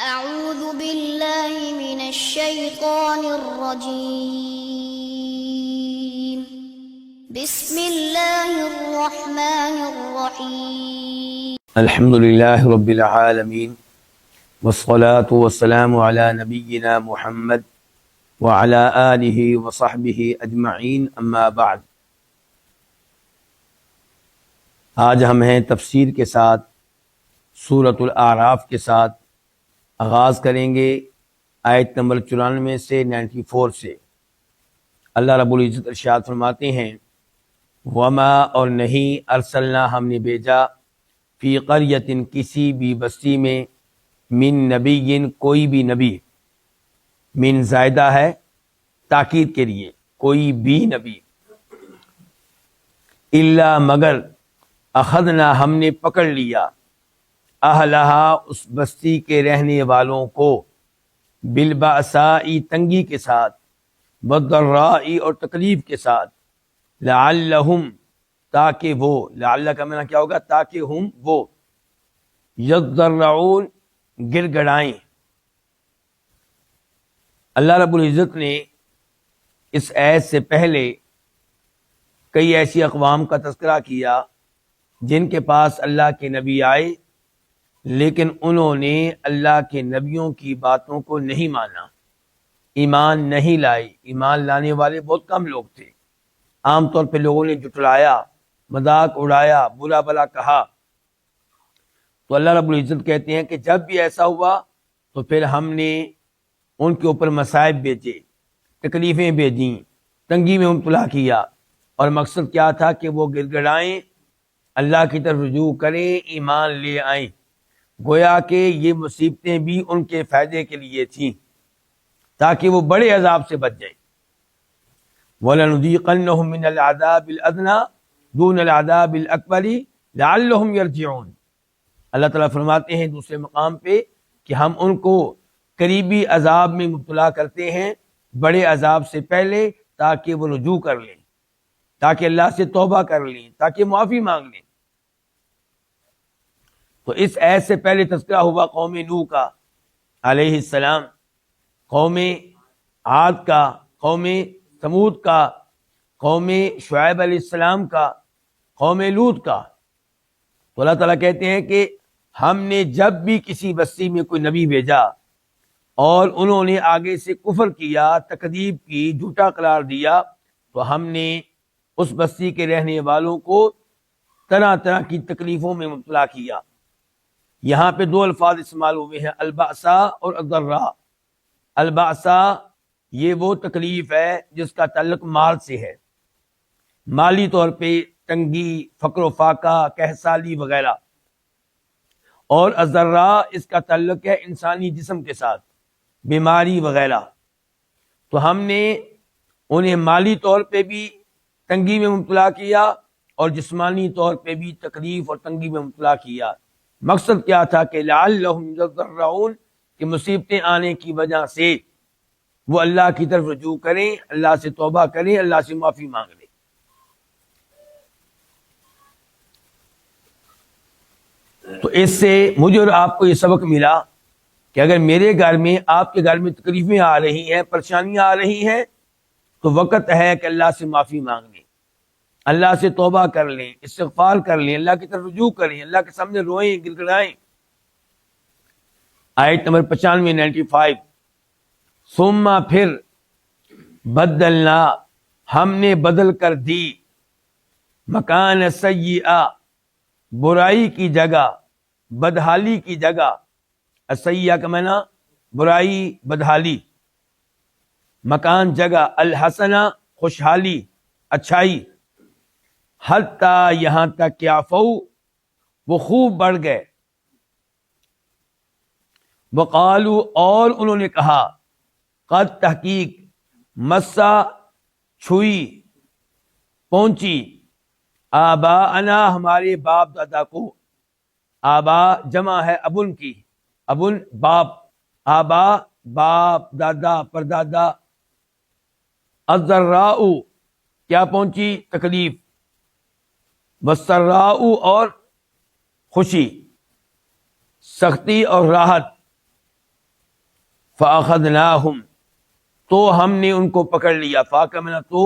أعوذ بالله من الشيطان الرجيم بسم الله الرحمن الرحيم الحمد لله رب العالمين والصلاة والسلام على نبينا محمد وعلى آله وصحبه أجمعين اما بعد۔ آج ہم ہیں تفسیر کے ساتھ سورۃ الاعراف کے ساتھ آغاز کریں گے آیت نمبر 94 سے 94 سے۔ اللہ رب العزت ارشاد فرماتے ہیں، وما اور نہیں ارسلنا ہم نے بھیجا فی قریۃ کسی بھی بستی میں من نبی کوئی بھی نبی، من زائدہ ہے تاکید کے لیے، کوئی بھی نبی، الا مگر اخذنا ہم نے پکڑ لیا اہلہا اس بستی کے رہنے والوں کو بالبأساء تنگی کے ساتھ، والضراء اور تکلیف کے ساتھ، لعلہم تاکہ وہ، لعل کا معنی کیا ہوگا؟ تاکہ ہم وہ، یضرعون گر گڑائیں۔ اللہ رب العزت نے اس آیت سے پہلے کئی ایسی اقوام کا تذکرہ کیا جن کے پاس اللہ کے نبی آئے، لیکن انہوں نے اللہ کے نبیوں کی باتوں کو نہیں مانا، ایمان نہیں لائے۔ ایمان لانے والے بہت کم لوگ تھے، عام طور پہ لوگوں نے جھٹلایا، مذاق اڑایا، برا بھلا کہا۔ تو اللہ رب العزت کہتے ہیں کہ جب بھی ایسا ہوا تو پھر ہم نے ان کے اوپر مصائب بھیجے، تکلیفیں بھیجیں، تنگی میں مبتلا کیا، اور مقصد کیا تھا کہ وہ گر گڑائیں، اللہ کی طرف رجوع کریں، ایمان لے آئیں۔ گویا کہ یہ مصیبتیں بھی ان کے فائدے کے لیے تھیں تاکہ وہ بڑے عذاب سے بچ جائیں۔ وَلَنُذِيقَنَّهُم مِّنَ الْعَذَابِ الْأَدْنَىٰ دُونَ الْعَذَابِ الْأَكْبَرِ لَعَلَّهُمْ يَرْجِعُونَ۔ اللہ تعالیٰ فرماتے ہیں دوسرے مقام پہ کہ ہم ان کو قریبی عذاب میں مبتلا کرتے ہیں بڑے عذاب سے پہلے، تاکہ وہ رجوع کر لیں، تاکہ اللہ سے توبہ کر لیں، تاکہ معافی مانگ لیں۔ تو اس آیت سے پہلے تذکرہ ہوا قوم نوح کا علیہ السلام، قوم عاد کا، قوم ثمود کا، قوم شعیب علیہ السلام کا، قوم لوط کا۔ تو اللہ تعالیٰ کہتے ہیں کہ ہم نے جب بھی کسی بستی میں کوئی نبی بھیجا اور انہوں نے آگے سے کفر کیا، تکذیب کی، جھوٹا قرار دیا، تو ہم نے اس بستی کے رہنے والوں کو طرح طرح کی تکلیفوں میں مبتلا کیا۔ یہاں پہ دو الفاظ استعمال ہوئے ہیں، البأساء اور الضراء۔ البأساء یہ وہ تکلیف ہے جس کا تعلق مال سے ہے، مالی طور پہ تنگی، فقر و فاقہ، قحط وغیرہ، اور الضراء اس کا تعلق ہے انسانی جسم کے ساتھ، بیماری وغیرہ۔ تو ہم نے انہیں مالی طور پہ بھی تنگی میں مبتلا کیا اور جسمانی طور پہ بھی تکلیف اور تنگی میں مبتلا کیا۔ مقصد کیا تھا کہ لعلہم یضرعون، کہ مصیبتیں آنے کی وجہ سے وہ اللہ کی طرف رجوع کریں، اللہ سے توبہ کریں، اللہ سے معافی مانگ لیں۔ تو اس سے مجھے اور آپ کو یہ سبق ملا کہ اگر میرے گھر میں، آپ کے گھر میں تکلیفیں آ رہی ہیں، پریشانیاں آ رہی ہیں، تو وقت ہے کہ اللہ سے معافی مانگ لیں، اللہ سے توبہ کر لیں، استغفار کر لیں، اللہ کی طرف رجوع کریں، اللہ کے سامنے روئیں، گر گڑائیں۔ آیت نمبر 95 95، ثم پھر بدلنا ہم نے بدل کر دی، مکان سیئہ برائی کی جگہ، بدحالی کی جگہ، سیئہ کا معنی برائی، بدحالی، مکان جگہ، الحسنہ خوشحالی، اچھائی، حتیٰ یہاں تک کہ عفو وہ خوب بڑھ گئے، وقالو اور انہوں نے کہا، قد تحقیق، مسا چھوئی، پہنچی، آباءنا ہمارے باپ دادا کو، آبا جمع ہے ابن کی، ابن باپ، آبا باپ، دادا پردادا، الضراء کیا پہنچی؟ تکلیف، والسراء اور خوشی، سختی اور راحت، والضراء اور خوشی، سختی اور راحت، حتی یہاں تک کہ عفو وہ خوب بڑھ گئے، وقالو اور انہوں نے کہا، قد تحقیق مسا چھوئی، پہنچی، آباءنا ہمارے باپ دادا کو، آبا جمع ہے ابن کی، ابن باپ، آبا دادا پردادا، الضراء کیا پہنچی؟ تکلیف، والسراء اور خوشی، فَأَخَذْنَاهُمْ تو ہم نے ان کو پکڑ لیا، فَأَخَذْنَا تو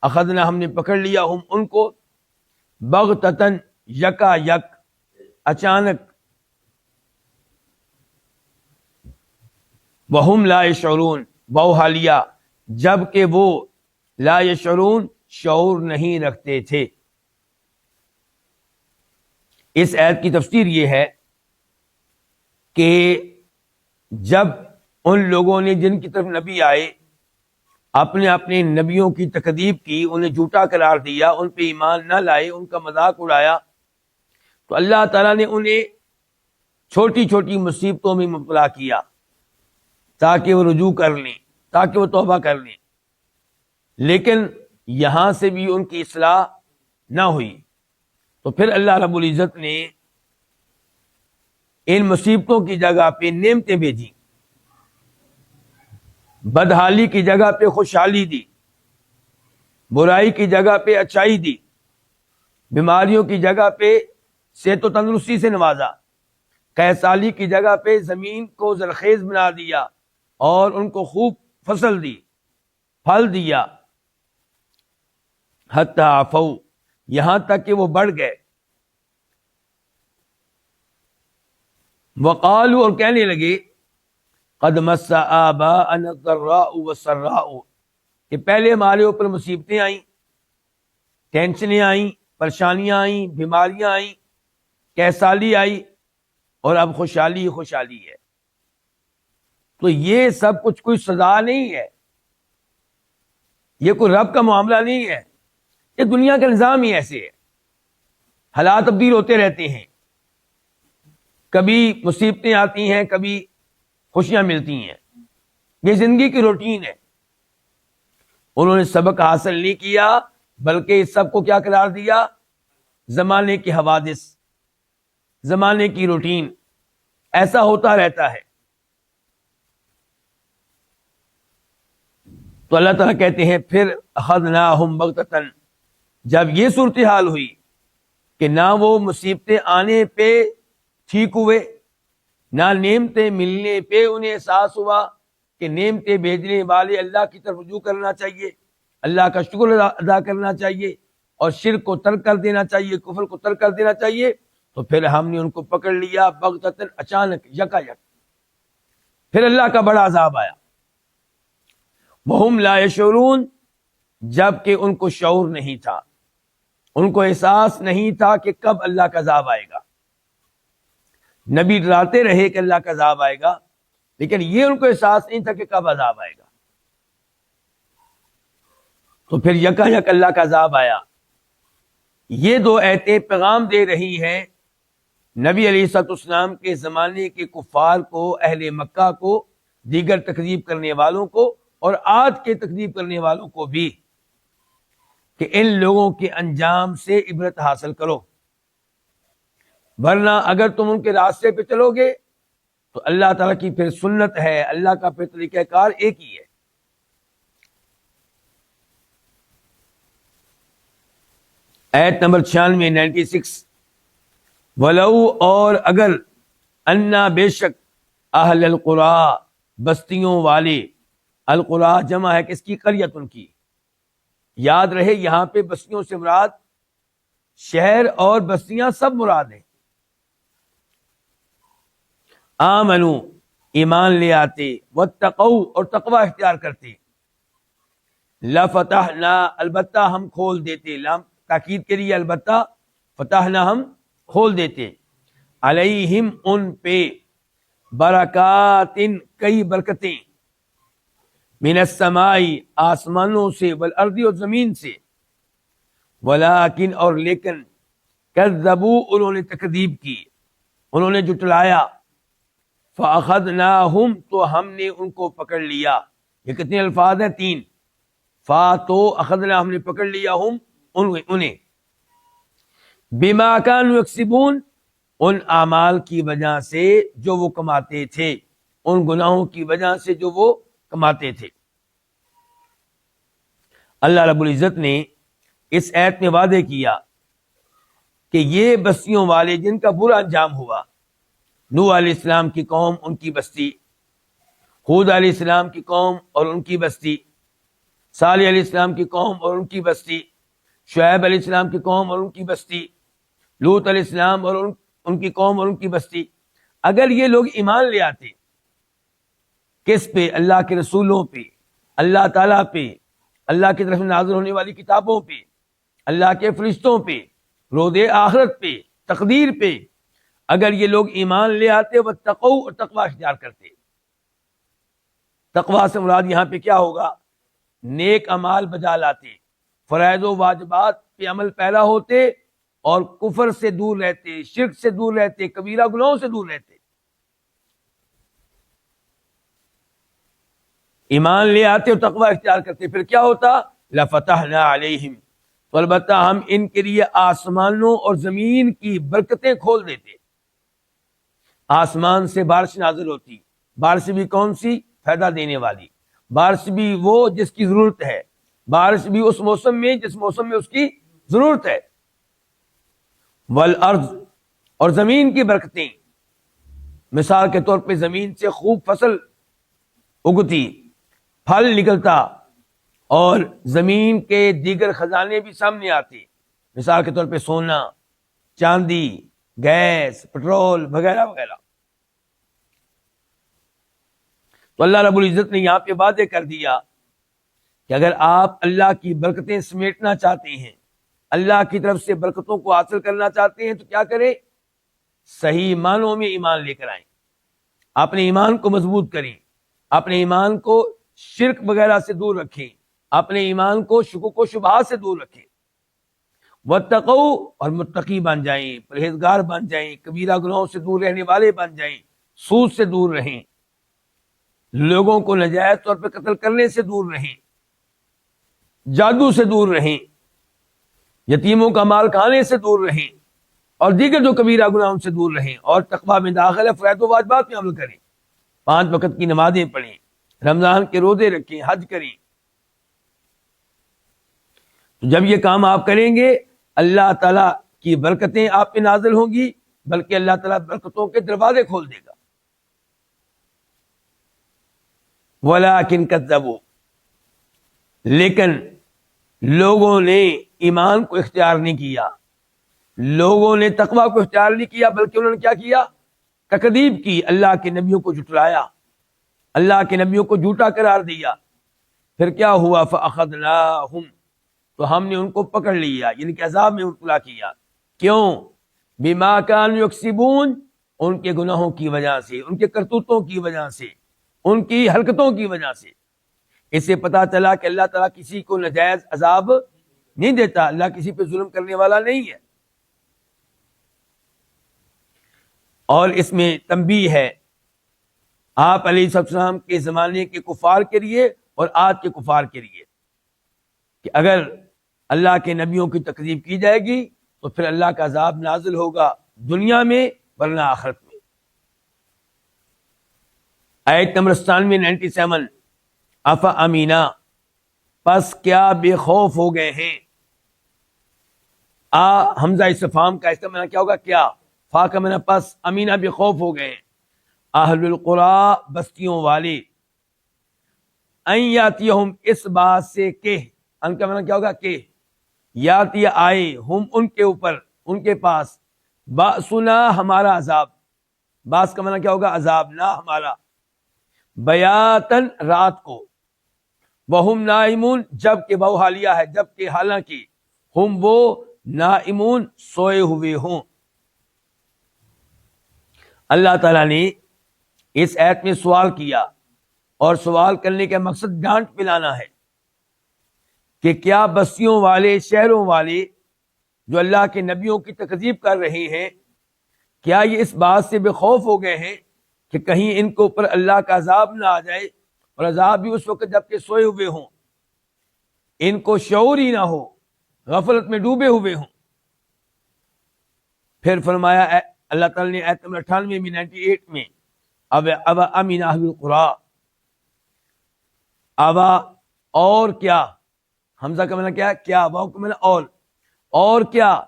اخذنا ہم نے پکڑ لیا ہم ان کو، بغتتاً یکا یک، اچانک، وَهُمْ لَا يَشْعُرُونَ بحالیہ جب کہ وہ لا یشعرون شعور نہیں رکھتے تھے۔ اس آیت کی تفسیر یہ ہے کہ جب ان لوگوں نے جن کی طرف نبی آئے اپنے اپنے نبیوں کی تکذیب کی، انہیں جھوٹا قرار دیا، ان پہ ایمان نہ لائے، ان کا مذاق اڑایا، تو اللہ تعالیٰ نے انہیں چھوٹی چھوٹی مصیبتوں میں مبتلا کیا تاکہ وہ رجوع کر لیں، تاکہ وہ توبہ کر لیں، لیکن یہاں سے بھی ان کی اصلاح نہ ہوئی، تو پھر اللہ رب العزت نے ان مصیبتوں کی جگہ پہ نعمتیں بھیجی، بدحالی کی جگہ پہ خوشحالی دی، برائی کی جگہ پہ اچھائی دی، بیماریوں کی جگہ پہ صحت و تندرستی سے نوازا، قحط سالی کی جگہ پہ زمین کو زرخیز بنا دیا اور ان کو خوب فصل دی، پھل دیا، حتی عفو یہاں تک کہ وہ بڑھ گئے، وقالوا اور کہنے لگے قد مس آباءنا الضراء والسراء کہ پہلے ہمارے اوپر مصیبتیں آئیں، ٹینشنیں آئیں، پریشانیاں آئیں، بیماریاں آئیں، قحط سالی آئی، اور اب خوشحالی خوشحالی ہے۔ تو یہ سب کچھ کوئی سزا نہیں ہے، یہ کوئی رب کا معاملہ نہیں ہے، یہ دنیا کا نظام ہی ایسے ہے، حالات تبدیل ہوتے رہتے ہیں، کبھی مصیبتیں آتی ہیں، کبھی خوشیاں ملتی ہیں، یہ زندگی کی روٹین ہے۔ انہوں نے سبق حاصل نہیں کیا بلکہ اس سب کو کیا قرار دیا؟ زمانے کے حوادث، زمانے کی روٹین، ایسا ہوتا رہتا ہے۔ تو اللہ تعالیٰ کہتے ہیں پھر اخذناہم بغتتاً، جب یہ صورتحال ہوئی کہ نہ وہ مصیبتیں آنے پہ ٹھیک ہوئے، نہ نعمتیں ملنے پہ انہیں احساس ہوا کہ نعمتیں بھیجنے والے اللہ کی طرف رجوع کرنا چاہیے، اللہ کا شکر ادا کرنا چاہیے، اور شرک کو ترک کر دینا چاہیے، کفر کو ترک کر دینا چاہیے، تو پھر ہم نے ان کو پکڑ لیا بغتتاً، اچانک، یکا یک، پھر اللہ کا بڑا عذاب آیا۔ وہم لا یشعرون جب کہ ان کو شعور نہیں تھا، ان کو احساس نہیں تھا کہ کب اللہ کا عذاب آئے گا۔ نبی ڈراتے رہے کہ اللہ کا عذاب آئے گا، لیکن یہ ان کو احساس نہیں تھا کہ کب عذاب آئے گا۔ تو پھر یکا یک اللہ کا عذاب آیا۔ یہ دو آیتیں پیغام دے رہی ہیں نبی علیہ الصلوۃ والسلام کے زمانے کے کفار کو، اہل مکہ کو، دیگر تکذیب کرنے والوں کو، اور آج کے تکذیب کرنے والوں کو بھی، کہ ان لوگوں کے انجام سے عبرت حاصل کرو، ورنہ اگر تم ان کے راستے پہ چلو گے تو اللہ تعالیٰ کی پھر سنت ہے، اللہ کا پھر طریقہ کار ایک ہی ہے۔ آیت نمبر 96 وَلَوْ اور اگر انا بے شک اہل القریٰ بستیوں والے، القریٰ جمع ہے کس کی؟ قریۃ ان کی۔ یاد رہے یہاں پہ بستیوں سے مراد شہر اور بستیاں سب مراد ہیں۔ آمنو ایمان لے آتے، واتقوا اور تقوی اختیار کرتے، لفتحنا البتہ ہم کھول دیتے، لام تاکید کے لیے، البتہ فتحنا ہم کھول دیتے، علیہم ان پہ، برکات کئی برکتیں، من السماء آسمانوں سے، والارض اور زمین سے، ولیکن اور لیکن، کذبوا انہوں نے تکذیب کی، انہوں نے جھٹلایا، فاخذناہم تو ہم نے ان کو پکڑ لیا۔ یہ کتنے الفاظ ہیں؟ 3۔ فا تو، اخذنا ہم نے پکڑ لیا، ہم انہیں، بما کانوا یکسبون ان اعمال کی وجہ سے جو وہ کماتے تھے، ان گناہوں کی وجہ سے جو وہ کماتے تھے۔ اللہ رب العزت نے اس آیت میں وعدے کیا کہ یہ بستیوں والے جن کا برا انجام ہوا، نوح علیہ السلام کی قوم، ان کی بستی، ہود علیہ السلام کی قوم اور ان کی بستی، صالح علیہ السلام کی قوم اور ان کی بستی، شعیب علیہ السلام کی قوم اور ان کی بستی، لوط علیہ السلام اور ان کی قوم اور ان کی بستی، اگر یہ لوگ ایمان لے آتے کس پہ؟ اللہ کے رسولوں پہ، اللہ تعالیٰ پہ، اللہ کی طرف سے نازل ہونے والی کتابوں پہ، اللہ کے فرشتوں پہ، روز آخرت پہ، تقدیر پہ، اگر یہ لوگ ایمان لے آتے واتقوا اور تقوی اختیار کرتے۔ تقوی سے مراد یہاں پہ کیا ہوگا؟ نیک اعمال بجا لاتے، فرائض و واجبات پہ عمل پیرا ہوتے اور کفر سے دور رہتے، شرک سے دور رہتے، کبیرہ گناہوں سے دور رہتے۔ ایمان لے آتے اور تقوی اختیار کرتے، پھر کیا ہوتا؟ لفتحنا علیہم، تو البتہ ہم ان کے لیے آسمانوں اور زمین کی برکتیں کھول دیتے۔ آسمان سے بارش نازل ہوتی، بارش بھی کون سی؟ فائدہ دینے والی، بارش بھی وہ جس کی ضرورت ہے، بارش بھی اس موسم میں جس موسم میں اس کی ضرورت ہے۔ والارض، اور زمین کی برکتیں، مثال کے طور پہ زمین سے خوب فصل اگتی، پھل نکلتا، اور زمین کے دیگر خزانے بھی سامنے آتے، مثال کے طور پہ سونا، چاندی، گیس، پٹرول وغیرہ وغیرہ۔ تو اللہ رب العزت نے یہاں پہ واضح کر دیا کہ اگر آپ اللہ کی برکتیں سمیٹنا چاہتے ہیں، اللہ کی طرف سے برکتوں کو حاصل کرنا چاہتے ہیں، تو کیا کریں؟ صحیح معنوں میں ایمان لے کر آئیں، اپنے ایمان کو مضبوط کریں، اپنے ایمان کو شرک وغیرہ سے دور رکھیں، اپنے ایمان کو شکوک و شبہات سے دور رکھیں، واتقوا، اور متقی بن جائیں، پرہیزگار بن جائیں، کبیرہ گناہوں سے دور رہنے والے بن جائیں، سود سے دور رہیں، لوگوں کو ناجائز طور پہ قتل کرنے سے دور رہیں، جادو سے دور رہیں، یتیموں کا مال کھانے سے دور رہیں، اور دیگر جو کبیرہ گناہوں سے دور رہیں، اور تقوی میں داخل ہے فرائض و واجبات میں عمل کریں، 5 وقت کی نمازیں پڑھیں، رمضان کے روزے رکھیں، حج کریں۔ تو جب یہ کام آپ کریں گے، اللہ تعالیٰ کی برکتیں آپ پہ نازل ہوں گی، بلکہ اللہ تعالیٰ برکتوں کے دروازے کھول دے گا۔ وَلَٰكِن كَذَّبُوا، لیکن لوگوں نے ایمان کو اختیار نہیں کیا، لوگوں نے تقوی کو اختیار نہیں کیا، بلکہ انہوں نے کیا کیا؟ تکذیب کی، اللہ کے نبیوں کو جھٹلایا، اللہ کے نبیوں کو جھوٹا قرار دیا۔ پھر کیا ہوا؟ فَأَخَذْنَاهُمْ، تو ہم نے ان کو پکڑ لیا، یعنی کہ عذاب میں مبتلا کیا۔ کیوں؟ بِمَا كَانُوا يَكْسِبُونَ، ان کے گناہوں کی وجہ سے، ان کے کرتوتوں کی وجہ سے، ان کی حرکتوں کی وجہ سے۔ اس سے پتا چلا کہ اللہ تعالیٰ کسی کو ناجائز عذاب نہیں دیتا، اللہ کسی پہ ظلم کرنے والا نہیں ہے۔ اور اس میں تنبیہ ہے آپ علیہ السلام کے زمانے کے کفار کے لیے اور آج کے کفار کے لیے، کہ اگر اللہ کے نبیوں کی تکذیب کی جائے گی تو پھر اللہ کا عذاب نازل ہوگا دنیا میں ورنہ آخرت میں۔ آیت نمبر 97 افامینہ، پس کیا بے خوف ہو گئے ہیں؟ حمزہ استفہام کا استعمال کیا ہوگا؟ کیا، فا کا معنی پس، امینہ بے خوف ہو گئے ہیں، اہل القری، بستیوں والے، ان یاتیہم، اس بات سے کہ، ان کا معنی کیا ہوگا؟ کہ، یاتی آئے، ہم ان کے اوپر، ان کے پاس، باسنا، ہمارا عذاب، باس کا معنی کیا ہوگا؟ عذاب، نہ ہمارا، بیاتن، رات کو، وہم نائمون، جب کہ وہ حالیہ ہے، جب کہ حالانکہ ہم وہ نائمون، سوئے ہوئے ہوں۔ اللہ تعالیٰ نے اس آیت میں سوال کیا، اور سوال کرنے کا مقصد ڈانٹ پلانا ہے کہ کیا بستیوں والے، شہروں والے جو اللہ کے نبیوں کی تکذیب کر رہے ہیں، کیا یہ اس بات سے بے خوف ہو گئے ہیں کہ کہیں ان کے اوپر اللہ کا عذاب نہ آ جائے، اور عذاب بھی اس وقت جب کہ سوئے ہوئے ہوں، ان کو شعور ہی نہ ہو، غفلت میں ڈوبے ہوئے ہوں۔ پھر فرمایا اللہ تعالیٰ نے آیت نمبر 98 میں 98 میں، اب امین اہل القری، ابا، اور کیا، حمزہ کا معنی کیا ہے؟ کیا، واو کا معنی اور کیا،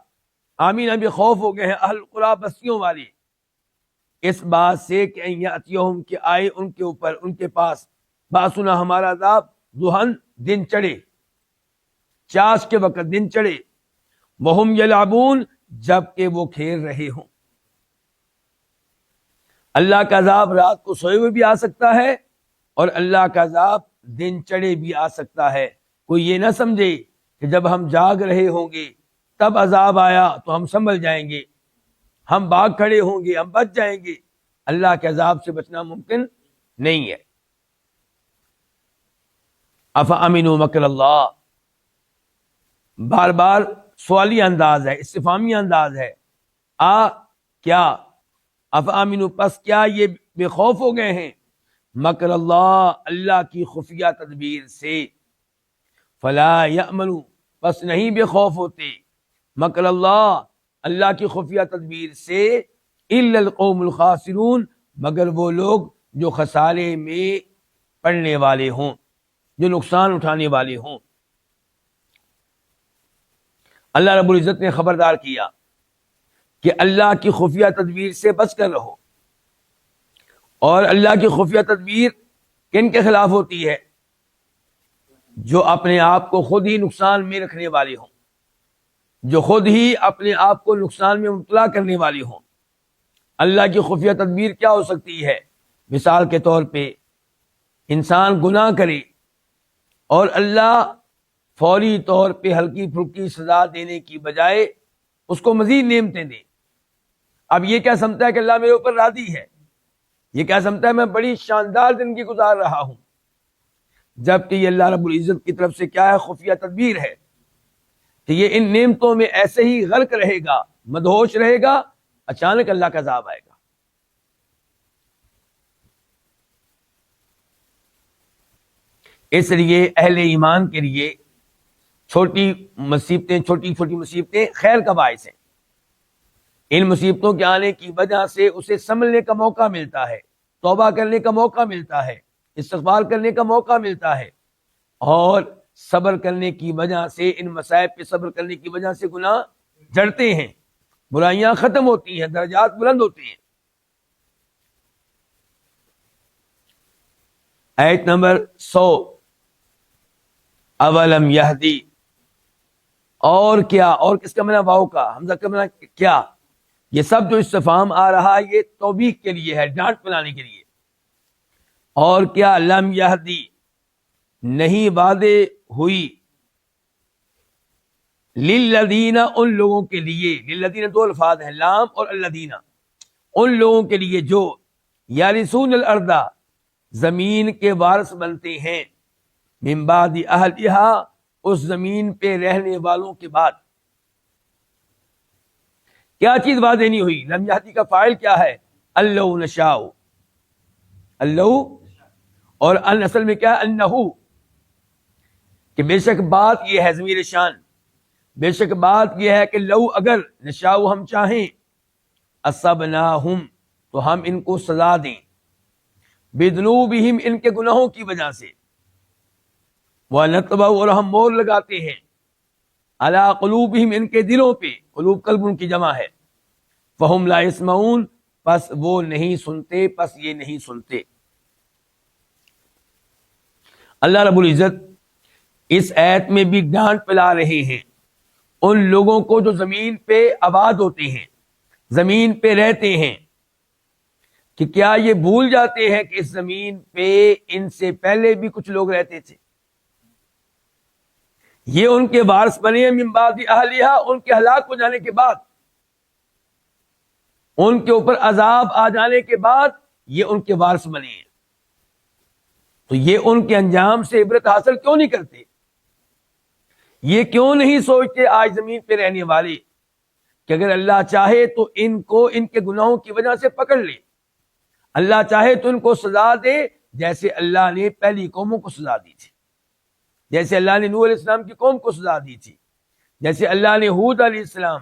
آمین ابھی خوف ہو گئے ہیں اہل القری، بستیوں والے، اس بات سے کہ ان یاتیہم کہ آئے ان کے اوپر ان کے پاس باسنا ہمارا عذاب ضحن دن چڑھے، چاش کے وقت دن چڑھے، وہم یلعبون جبکہ وہ کھیل رہے ہوں۔ اللہ کا عذاب رات کو سوئے ہوئے بھی آ سکتا ہے اور اللہ کا عذاب دن چڑھے بھی آ سکتا ہے۔ کوئی یہ نہ سمجھے کہ جب ہم جاگ رہے ہوں گے تب عذاب آیا تو ہم سنبھل جائیں گے، ہم بھاگ کھڑے ہوں گے، ہم بچ جائیں گے۔ اللہ کے عذاب سے بچنا ممکن نہیں ہے۔ افامنوا مکر اللہ، بار بار سوالی انداز ہے، استفہامی انداز ہے۔ کیا افامنوا پس کیا یہ بے خوف ہو گئے ہیں مکر اللہ اللہ کی خفیہ تدبیر سے، فلا یأمنوا پس نہیں بے خوف ہوتے مکر اللہ اللہ کی خفیہ تدبیر سے الا القوم الخاسرون مگر وہ لوگ جو خسارے میں پڑنے والے ہوں، جو نقصان اٹھانے والے ہوں۔ اللہ رب العزت نے خبردار کیا کہ اللہ کی خفیہ تدبیر سے بچ کر رہو، اور اللہ کی خفیہ تدبیر کن کے خلاف ہوتی ہے؟ جو اپنے آپ کو خود ہی نقصان میں رکھنے والے ہوں، جو خود ہی اپنے آپ کو نقصان میں مبتلا کرنے والے ہوں۔ اللہ کی خفیہ تدبیر کیا ہو سکتی ہے؟ مثال کے طور پہ انسان گناہ کرے اور اللہ فوری طور پہ ہلکی پھلکی سزا دینے کی بجائے اس کو مزید نعمتیں دے۔ اب یہ کیا سمجھتا ہے کہ اللہ میرے اوپر راضی ہے، یہ کیا سمجھتا ہے میں بڑی شاندار زندگی گزار رہا ہوں، جبکہ یہ اللہ رب العزت کی طرف سے کیا ہے؟ خفیہ تدبیر ہے کہ یہ ان نعمتوں میں ایسے ہی غرق رہے گا، مدہوش رہے گا، اچانک اللہ کا عذاب آئے گا۔ اس لیے اہل ایمان کے لیے چھوٹی مصیبتیں، چھوٹی چھوٹی مصیبتیں خیر کا باعث ہیں۔ ان مصیبتوں کے آنے کی وجہ سے اسے سنبھلنے کا موقع ملتا ہے، توبہ کرنے کا موقع ملتا ہے، استغفار کرنے کا موقع ملتا ہے، اور صبر کرنے کی وجہ سے، ان مصائب پہ صبر کرنے کی وجہ سے گناہ جڑتے ہیں، برائیاں ختم ہوتی ہیں، درجات بلند ہوتے ہیں۔ آیت نمبر 100 اولم یہدی، اور کیا، اور کس کا معنی؟ واو کا، حمزہ کا معنی کیا؟ یہ سب جو استفہام آ رہا ہے یہ توبیخ کے لیے ہے، ڈانٹ پلانے کے لیے۔ اور کیا لم یہدی نہیں وعدے ہوئی، للذین ان لوگوں کے لیے، للذین دو الفاظ ہیں لام اور الذین، ان لوگوں کے لیے جو یارثون الارض زمین کے وارث بنتے ہیں، من بعد اہلھا اس زمین پہ رہنے والوں کے بعد۔ کیا چیز واضح نہیں ہوئی؟ لم یہدی کا فاعل کیا ہے؟ اللہ نشاء، اللہ، اور ان اصل میں کیا ہے؟ انہو، کہ بے شک بات یہ ہے، ضمیر شان، بے شک بات یہ ہے کہ لو اگر نشاء ہم چاہیں، اصبناہم تو ہم ان کو سزا دیں، بذنوبہم ان کے گناہوں کی وجہ سے، وَنَطْبَعُ اور ہم مور لگاتے ہیں، عَلَىٰ قُلُوبِهِمْ ان کے دلوں پہ، قلوب قلب ان کی جمع ہے، فَهُمْ لَا يَسْمَعُونَ پس وہ نہیں سنتے، پس یہ نہیں سنتے۔ اللہ رب العزت اس آیت میں بھی ڈانٹ پلا رہے ہیں ان لوگوں کو جو زمین پہ آباد ہوتے ہیں، زمین پہ رہتے ہیں، کہ کیا یہ بھول جاتے ہیں کہ اس زمین پہ ان سے پہلے بھی کچھ لوگ رہتے تھے، یہ ان کے وارث بنے ہیں، من بعد اہلھا ان کے ہلاک ہو جانے کے بعد، ان کے اوپر عذاب آ جانے کے بعد یہ ان کے وارث بنے ہیں۔ تو یہ ان کے انجام سے عبرت حاصل کیوں نہیں کرتے؟ یہ کیوں نہیں سوچتے آج زمین پہ رہنے والے کہ اگر اللہ چاہے تو ان کو ان کے گناہوں کی وجہ سے پکڑ لے، اللہ چاہے تو ان کو سزا دے جیسے اللہ نے پہلی قوموں کو سزا دی تھی، جیسے اللہ نے نوح علیہ السلام کی قوم کو سزا دی تھی، جیسے اللہ نے ہود علیہ السلام،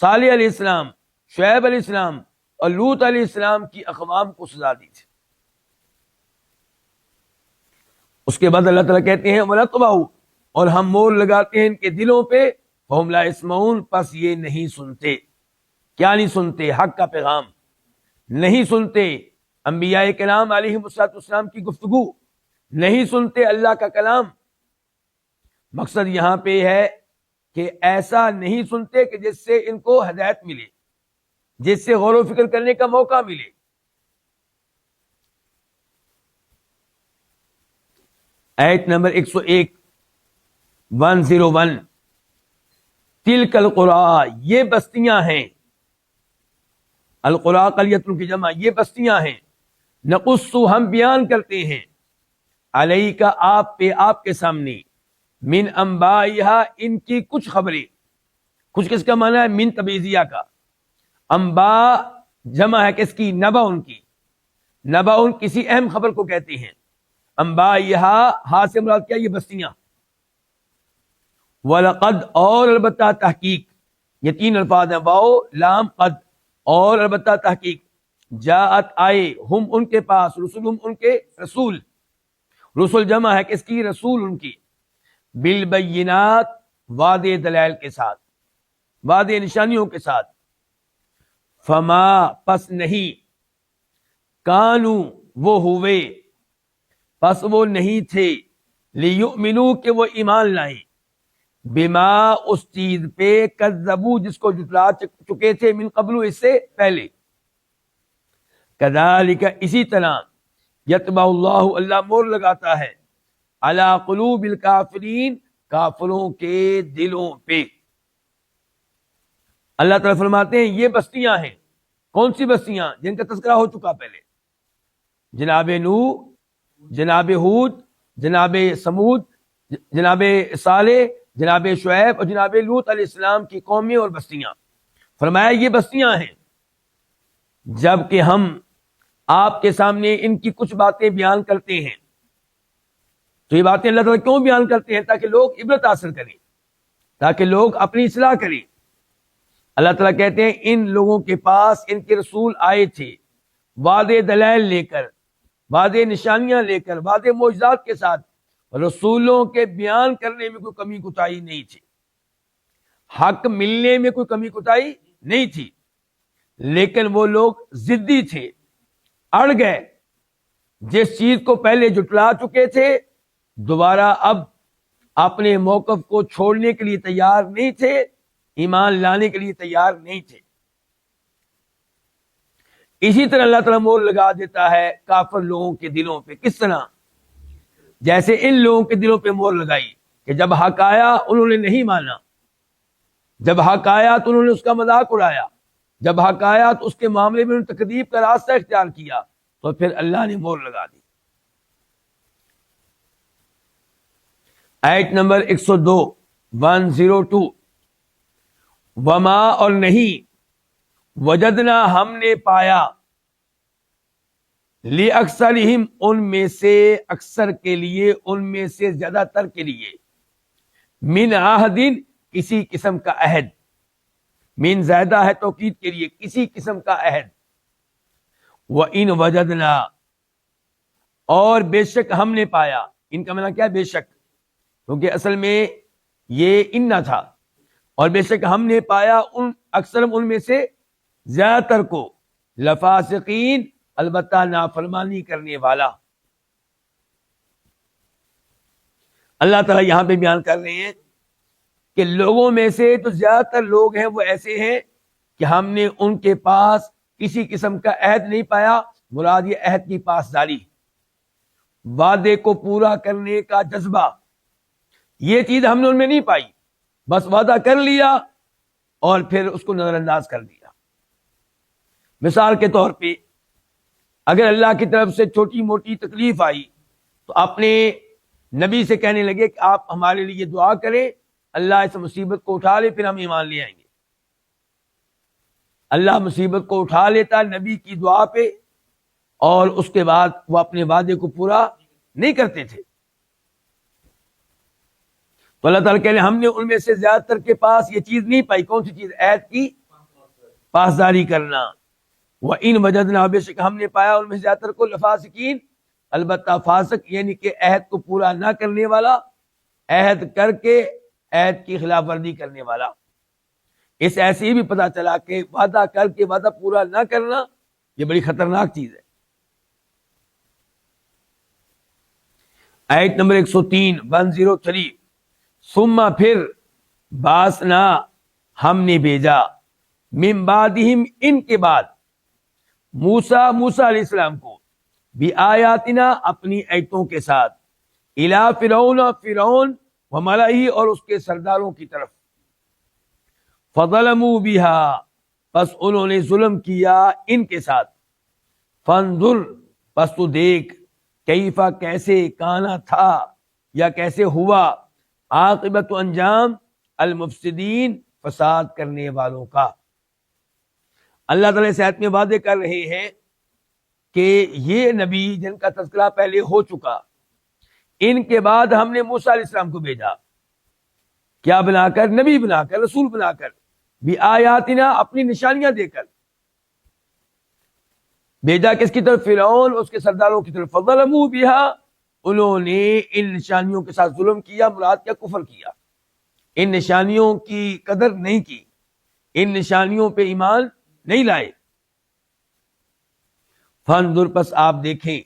صالح علیہ السلام، شعیب علیہ السلام اور لوط علیہ السلام کی اقوام کو سزا دی تھی۔ اس کے بعد اللہ تعالیٰ کہتے ہیں وَنَطْبَعُ اور ہم مور لگاتے ہیں ان کے دلوں پہ، فَهُمْ لَا يَسْمَعُونَ پس یہ نہیں سنتے۔ کیا نہیں سنتے؟ حق کا پیغام، نہیں سنتے انبیاء کلام علیہ السلام کی گفتگو، نہیں سنتے اللہ کا کلام. مقصد یہاں پہ ہے کہ ایسا نہیں سنتے کہ جس سے ان کو ہدایت ملے، جس سے غور و فکر کرنے کا موقع ملے. آیت نمبر 101 تلک القریٰ، یہ بستیاں ہیں، القریٰ قریۃ کی جمع، یہ بستیاں ہیں، نقص ہم بیان کرتے ہیں، علیک آپ پہ، آپ کے سامنے، من انبائها ان کی کچھ خبریں. کچھ کس کا معنی ہے؟ من تبعیضیہ کا. انباء جمع ہے کس کی؟ نبا ان کی. نبا ان کسی اہم خبر کو کہتے ہیں. انبائها ہا سے مراد کیا؟ یہ بستیاں. وَلَقَدْ اور البتہ تحقیق، یہ تین الفاظ ہیں، واو لام قد، اور البتہ تحقیق، جاءت آئے، ہم ان کے پاس، رسولہم ان کے رسول، رسول جمع ہے کس کی؟ رسول ان کی، بالبینات واضح دلائل کے ساتھ، واضح نشانیوں کے ساتھ. فما پس نہیں، کانو وہ ہوئے، پس وہ نہیں تھے، لیؤمنو کہ وہ ایمان لائیں، بما اس چیز پہ کذبو جس کو جھٹلا چکے تھے، من قبل اس سے پہلے. کذالک اسی طرح، یطبع اللہ اللہ مور لگاتا ہے، علی قلوب الکافرین کافروں کے دلوں پہ. اللہ تعالیٰ فرماتے ہیں یہ بستیاں ہیں. کون سی بستیاں؟ جن کا تذکرہ ہو چکا پہلے، جناب نوح، جناب ہود، جناب سمود، جناب صالح، جناب شعیب اور جناب لوط علیہ السلام کی قومیں اور بستیاں. فرمایا یہ بستیاں ہیں. جب کہ ہم آپ کے سامنے ان کی کچھ باتیں بیان کرتے ہیں، تو یہ باتیں اللہ تعالیٰ کیوں بیان کرتے ہیں؟ تاکہ لوگ عبرت حاصل کریں، تاکہ لوگ اپنی اصلاح کریں. اللہ تعالیٰ کہتے ہیں ان لوگوں کے پاس ان کے رسول آئے تھے، واضح دلائل لے کر، واضح نشانیاں لے کر، واضح معجزات کے ساتھ. رسولوں کے بیان کرنے میں کوئی کمی کوتاہی نہیں تھی، حق ملنے میں کوئی کمی کوتاہی نہیں تھی، لیکن وہ لوگ ضدی تھے، اڑ گئے. جس چیز کو پہلے جھٹلا چکے تھے، دوبارہ اب اپنے موقف کو چھوڑنے کے لیے تیار نہیں تھے، ایمان لانے کے لیے تیار نہیں تھے. اسی طرح اللہ تعالیٰ مور لگا دیتا ہے کافر لوگوں کے دلوں پہ. کس طرح؟ جیسے ان لوگوں کے دلوں پہ مور لگائی کہ جب حق آیا انہوں نے نہیں مانا، جب حق آیا تو انہوں نے اس کا مذاق اڑایا، جب حق آیا تو اس کے معاملے میں انہوں نے تکذیب کا راستہ اختیار کیا، تو پھر اللہ نے مور لگا دی. آیت نمبر 102 وما اور نہیں، وجدنا ہم نے پایا، لِأَكْثَرِهِمْ ان میں سے اکثر کے لیے، ان میں سے زیادہ تر کے لیے، من عہد کسی قسم کا عہد، من زیادہ ہے توکید کے لیے، کسی قسم کا عہد. وَإِن وَجَدْنَا اور بے شک ہم نے پایا. ان کا معنی کیا ہے؟ بے شک، کیونکہ اصل میں یہ ان تھا. اور بے شک ہم نے پایا ان اکثر ان میں سے زیادہ تر کو، لفاسقین البتہ نافرمانی کرنے والا. اللہ تعالیٰ یہاں پہ بیان کر رہے ہیں کہ لوگوں میں سے تو زیادہ تر لوگ ہیں وہ ایسے ہیں کہ ہم نے ان کے پاس کسی قسم کا عہد نہیں پایا. مراد یہ عہد کی پاسداری، وعدے کو پورا کرنے کا جذبہ، یہ چیز ہم نے ان میں نہیں پائی. بس وعدہ کر لیا اور پھر اس کو نظر انداز کر دیا. مثال کے طور پہ اگر اللہ کی طرف سے چھوٹی موٹی تکلیف آئی تو اپنے نبی سے کہنے لگے کہ آپ ہمارے لیے دعا کریں، اللہ اس مصیبت کو اٹھا لے، پھر ہم ایمان لے آئیں گے. اللہ مصیبت کو اٹھا لیتا نبی کی دعا پہ، اور اس کے بعد وہ اپنے وعدے کو پورا نہیں کرتے تھے. تو اللہ تعالیٰ کہہ رہے ہیں ہم نے ان میں سے زیادہ تر کے پاس یہ چیز نہیں پائی. کون سی چیز؟ عہد کی پاسداری کرنا. وَإِن وَجَدْنَا بے شک ہم نے پایا ان میں سے زیادہ تر کو، لفاسقین البتہ فاسق، یعنی کہ عہد کو پورا نہ کرنے والا، عہد کر کے عہد کی خلاف ورزی کرنے والا. اس ایسے ہی بھی پتہ چلا کہ وعدہ کر کے وعدہ پورا نہ کرنا یہ بڑی خطرناک چیز ہے. آیت نمبر 103 ثم پھر باسنا ہم نے بھیجا من بعدہم ان کے بعد موسیٰ علیہ السلام کو بآیاتنا اپنی آیتوں کے ساتھ الی فرعون و ملئہ اور اس کے سرداروں کی طرف فظلموا بہا پس انہوں نے ظلم کیا ان کے ساتھ فانظر پس تو دیکھ کیفا کیسے کانا تھا یا کیسے ہوا عاقبت انجام المفسدین فساد کرنے والوں کا. اللہ تعالیٰ اس آیت میں وعدے کر رہے ہیں کہ یہ نبی جن کا تذکرہ پہلے ہو چکا ان کے بعد ہم نے موسیٰ علیہ السلام کو بھیجا کیا بنا کر؟ نبی بنا کر، رسول بنا کر، بآیاتنا اپنی نشانیاں دے کر. بھیجا کس کی طرف؟ فرعون اس کے سرداروں کی طرف. فظلموا بہا انہوں نے ان نشانیوں کے ساتھ ظلم کیا، مراد کیا؟ کفر کیا. ان نشانیوں کی قدر نہیں کی، ان نشانیوں پہ ایمان نہیں لائے. فانظر پس آپ دیکھیں،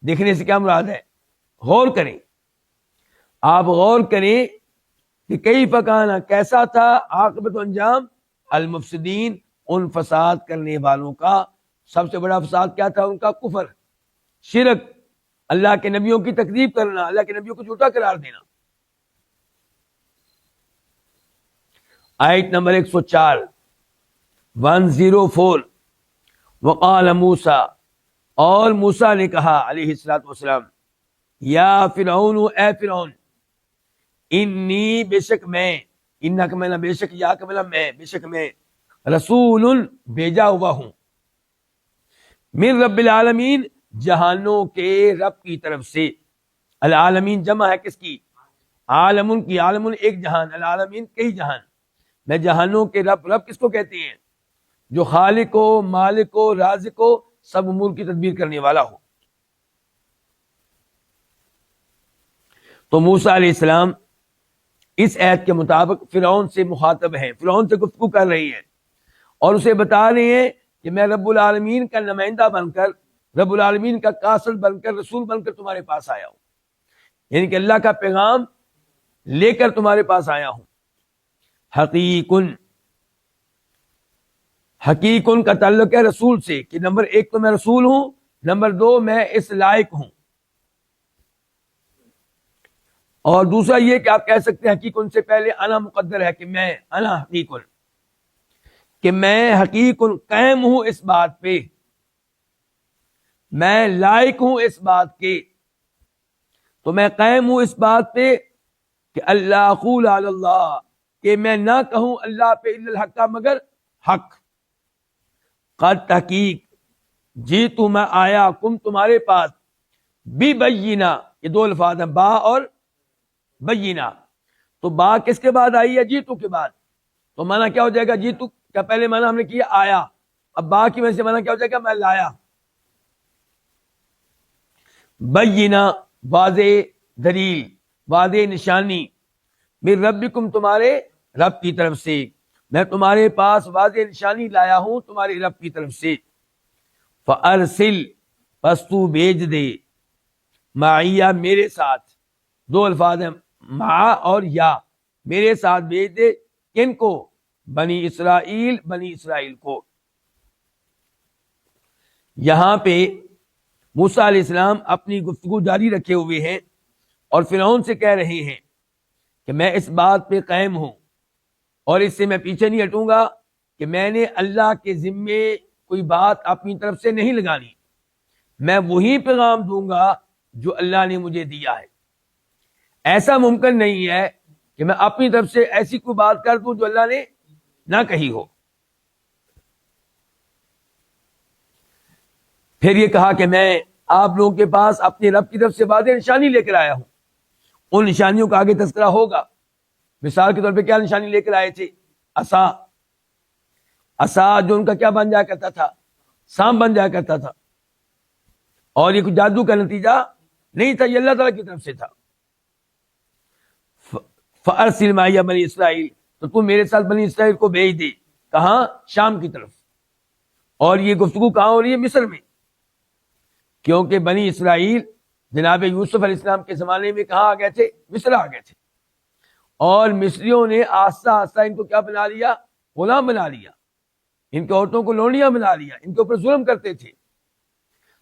دیکھنے سے کیا مراد ہے؟ غور کریں. آپ غور کریں کہ کیف کانا کیسا تھا عاقبت انجام المفسدین ان فساد کرنے والوں کا. سب سے بڑا فساد کیا تھا؟ ان کا کفر، شرک، اللہ کے نبیوں کی تکذیب کرنا، اللہ کے نبیوں کو جھوٹا قرار دینا. آیت نمبر 104 وقال موسیٰ اور موسیٰ نے کہا علیہ الصلوۃ والسلام یا فرعون اے فرعون انی بے شک میں، انا کا معنی بے شک، یا کا معنی میں، بے شک میں رسول بھیجا ہوا ہوں من رب العالمین جہانوں کے رب کی طرف سے. العالمین جمع ہے کس کی؟ عالمن کی. عالمن ایک جہان، العالمین کئی جہان. میں جہانوں کے رب. رب کس کو کہتے ہیں؟ جو خالق ہو، مالک ہو، رازق ہو، سب امور کی تدبیر کرنے والا ہو. تو موسیٰ علیہ السلام اس آیت کے مطابق فرعون سے مخاطب ہیں، فرعون سے گفتگو کر رہے ہیں اور اسے بتا رہے ہیں کہ میں رب العالمین کا نمائندہ بن کر، رب العالمین کا قاصد بن کر، رسول بن کر تمہارے پاس آیا ہوں. یعنی کہ اللہ کا پیغام لے کر تمہارے پاس آیا ہوں. حقیقن کا تعلق ہے رسول سے کہ نمبر 1 تو میں رسول ہوں، نمبر 2 میں اس لائق ہوں. اور دوسرا یہ کہ آپ کہہ سکتے ہیں حقیقن سے پہلے انا مقدر ہے کہ میں، انا حقیقن، کہ میں حقیقن قائم ہوں اس بات پہ، میں لائق ہوں اس بات کے. تو میں قائم ہوں اس بات پہ کہ اللہ اقول علی اللہ، کہ میں نہ کہوں اللہ پہ الا الحق مگر حق. قد تحقیق جیتو میں آیا کم تمہارے پاس بھی بینہ، یہ 2 الفاظ ہیں با اور بینہ. تو با کس کے بعد آئی ہے؟ جیتو کے بعد. تو معنی کیا ہو جائے گا؟ جیتو کا پہلے معنی ہم نے کیا آیا، اب با کی وجہ سے معنی کیا ہو جائے گا؟ میں لایا. بینہ واضح دلیل، واضح نشانی، من ربکم تمہارے رب کی طرف سے، میں تمہارے پاس واضح نشانی لایا ہوں تمہارے رب کی طرف سے. فارسل پس تو بھیج دے، معیہ میرے ساتھ. 2 الفاظ ہیں مع اور یا. میرے ساتھ بھیج دے کن کو؟ بنی اسرائیل کو. یہاں پہ موسیٰ علیہ السلام اپنی گفتگو جاری رکھے ہوئے ہیں اور فرعون سے کہہ رہے ہیں کہ میں اس بات پہ قائم ہوں اور اس سے میں پیچھے نہیں ہٹوں گا کہ میں نے اللہ کے ذمے کوئی بات اپنی طرف سے نہیں لگانی. میں وہی پیغام دوں گا جو اللہ نے مجھے دیا ہے. ایسا ممکن نہیں ہے کہ میں اپنی طرف سے ایسی کوئی بات کر دوں جو اللہ نے نہ کہی ہو. پھر یہ کہا کہ میں آپ لوگوں کے پاس اپنے رب کی طرف سے واضح نشانی لے کر آیا ہوں. ان نشانیوں کا آگے تذکرہ ہوگا. مثال کے طور پہ کیا نشانی لے کر آئے تھے؟ عصا جو ان کا کیا بن جایا کرتا تھا؟ سانپ بن جایا کرتا تھا. اور یہ کوئی جادو کا نتیجہ نہیں تھا، یہ اللہ تعالیٰ کی طرف سے تھا. فارسل معی بنی اسرائیل، تو تم میرے ساتھ بنی اسرائیل کو بھیج دے. کہاں؟ شام کی طرف. اور یہ گفتگو کہاں ہو رہی ہے؟ مصر میں، کیونکہ بنی اسرائیل جناب یوسف علیہ السلام کے زمانے میں کہاں آ گئے تھے؟ مصر آ گئے تھے، اور مصریوں نے آہستہ آہستہ ان کو کیا بنا لیا؟ غلام بنا لیا، ان کی عورتوں کو لونڈیاں بنا لیا، ان کے اوپر ظلم کرتے تھے۔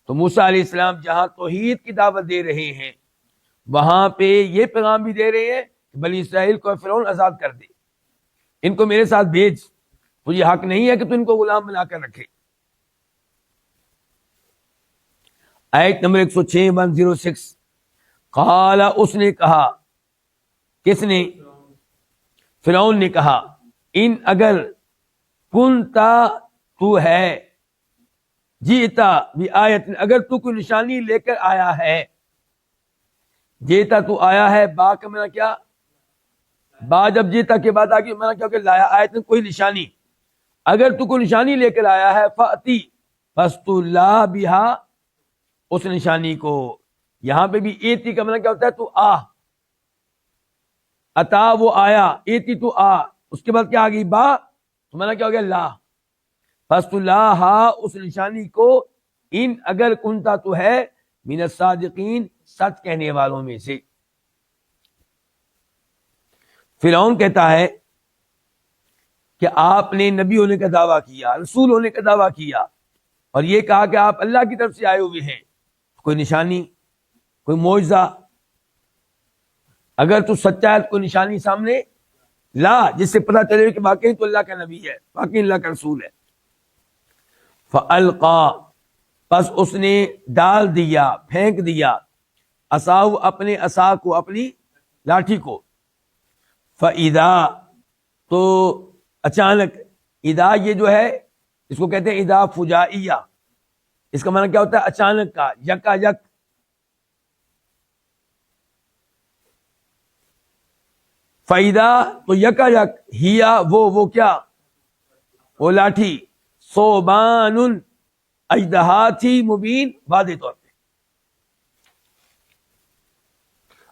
تو موسیٰ علیہ السلام جہاں توحید کی دعوت دے رہے ہیں وہاں پہ یہ پیغام بھی دے رہے ہیں کہ بنی اسرائیل کو فرعون آزاد کر دے، ان کو میرے ساتھ بھیج، تجھے حق نہیں ہے کہ تو ان کو غلام بنا کر رکھے۔ آیت نمبر 106 106 قال، اس نے کہا، کس نے؟ فرعون نے کہا، ان اگر کنتا تو ہے، جیتا بھی آیت، اگر تو کوئی نشانی لے کر آیا ہے، جیتا تو آیا ہے، با کا معنی کیا؟ با جب جیتا کے بعد آگے معنی کیا کہ لایا، آیت میں کوئی نشانی، اگر تو کوئی نشانی لے کر آیا ہے، فاتی، پس تو لا بہا، اس نشانی کو۔ یہاں پہ بھی ایتی کا معنی کیا ہوتا ہے؟ تو آ، اتا وہ آیا، ایتی تو آ، اس کے بعد کیا آ گئی؟ با، تو معنی کیا ہو گیا؟ لا، پس تو لا ہا، اس نشانی کو، ان اگر کنتا تو ہے، من الصادقین، سچ کہنے والوں میں سے۔ فرعون کہتا ہے کہ آپ نے نبی ہونے کا دعویٰ کیا، رسول ہونے کا دعویٰ کیا، اور یہ کہا کہ آپ اللہ کی طرف سے آئے ہوئے ہیں، کوئی نشانی، کوئی معجزہ، اگر تو سچا ہے تو کوئی نشانی سامنے لا، جس سے پتہ چلے کہ واقعی تو اللہ کا نبی ہے، واقعی اللہ کا رسول ہے۔ فَأَلْقَى، پس اس نے ڈال دیا، پھینک دیا، عصاہ، اپنے عصا کو، اپنی لاٹھی کو۔ فَإِذَا، تو اچانک، اذا یہ جو ہے اس کو کہتے ہیں اذا فجائیہ، اس کا معنی کیا ہوتا ہے؟ اچانک کا، یکا یک۔ فَإِذَا، تو یکا یک، ہیا، وہ کیا؟ وہ لاٹھی، ثعبان، اژدہا تھی، مبین، واضح طور پہ۔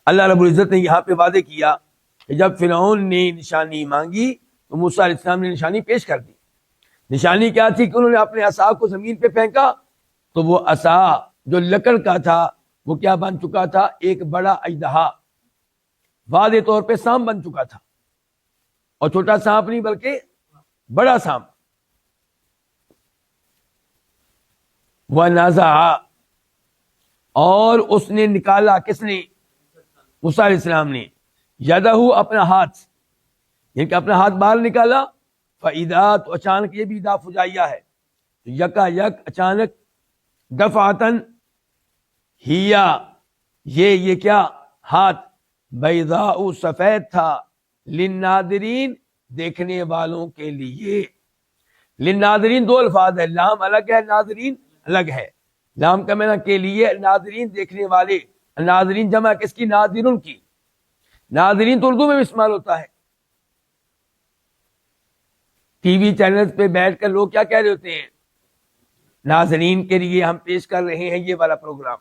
اللہ رب العزت نے یہاں پہ واضح کیا کہ جب فرعون نے نشانی مانگی تو موسیٰ علیہ السلام نے نشانی پیش کر دی۔ نشانی کیا تھی؟ کہ انہوں نے اپنے عصا کو زمین پہ پھینکا تو وہ عصا جو لکڑ کا تھا وہ کیا بن چکا تھا؟ ایک بڑا اژدہا، واضح طور پہ سانپ بن چکا تھا، اور چھوٹا سانپ نہیں بلکہ بڑا سانپ۔ وَنَزَعَ، اور اس نے نکالا، کس نے؟ موسیٰ علیہ السلام نے، یدہ، اپنا ہاتھ، یعنی کہ اپنا ہاتھ باہر نکالا، فَإِذَا، تو اچانک، یہ بھی اذا فجائیہ ہے، یکا یک، اچانک، دفعتاً، ہیا، یہ کیا؟ ہاتھ، بیضاء، سفید تھا، للناظرین، دیکھنے والوں کے لیے۔ للناظرین دو الفاظ ہے، لام الگ ہے، ناظرین الگ ہے۔ لام کا معنی کے لیے، ناظرین دیکھنے والے، ناظرین جمع کس کی؟ ناظرین کی۔ ناظرین تو اردو میں بھی استعمال ہوتا ہے، ٹی وی چینلز پہ بیٹھ کر لوگ کیا کہہ رہے ہوتے ہیں؟ ناظرین کے لیے ہم پیش کر رہے ہیں یہ والا پروگرام،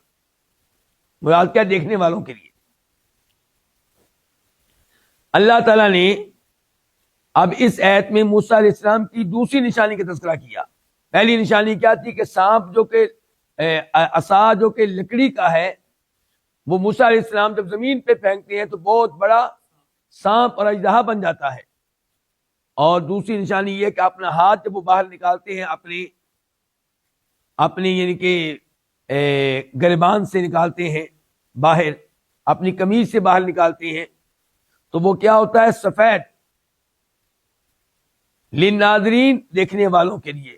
مراد کیا؟ دیکھنے والوں کے لیے۔ اللہ تعالیٰ نے اب اس آیت میں موسیٰ علیہ السلام کی دوسری نشانی کا تذکرہ کیا۔ پہلی نشانی کیا تھی؟ کہ سانپ جو کہ عصا جو کہ لکڑی کا ہے، وہ موسیٰ علیہ السلام جب زمین پہ پھینکتے ہیں تو بہت بڑا سانپ اور اژدہا بن جاتا ہے۔ اور دوسری نشانی یہ کہ اپنا ہاتھ جب وہ باہر نکالتے ہیں، اپنے یعنی کہ گریبان سے نکالتے ہیں باہر، اپنی قمیض سے باہر نکالتے ہیں، تو وہ کیا ہوتا ہے؟ سفید، للناظرین، دیکھنے والوں کے لیے،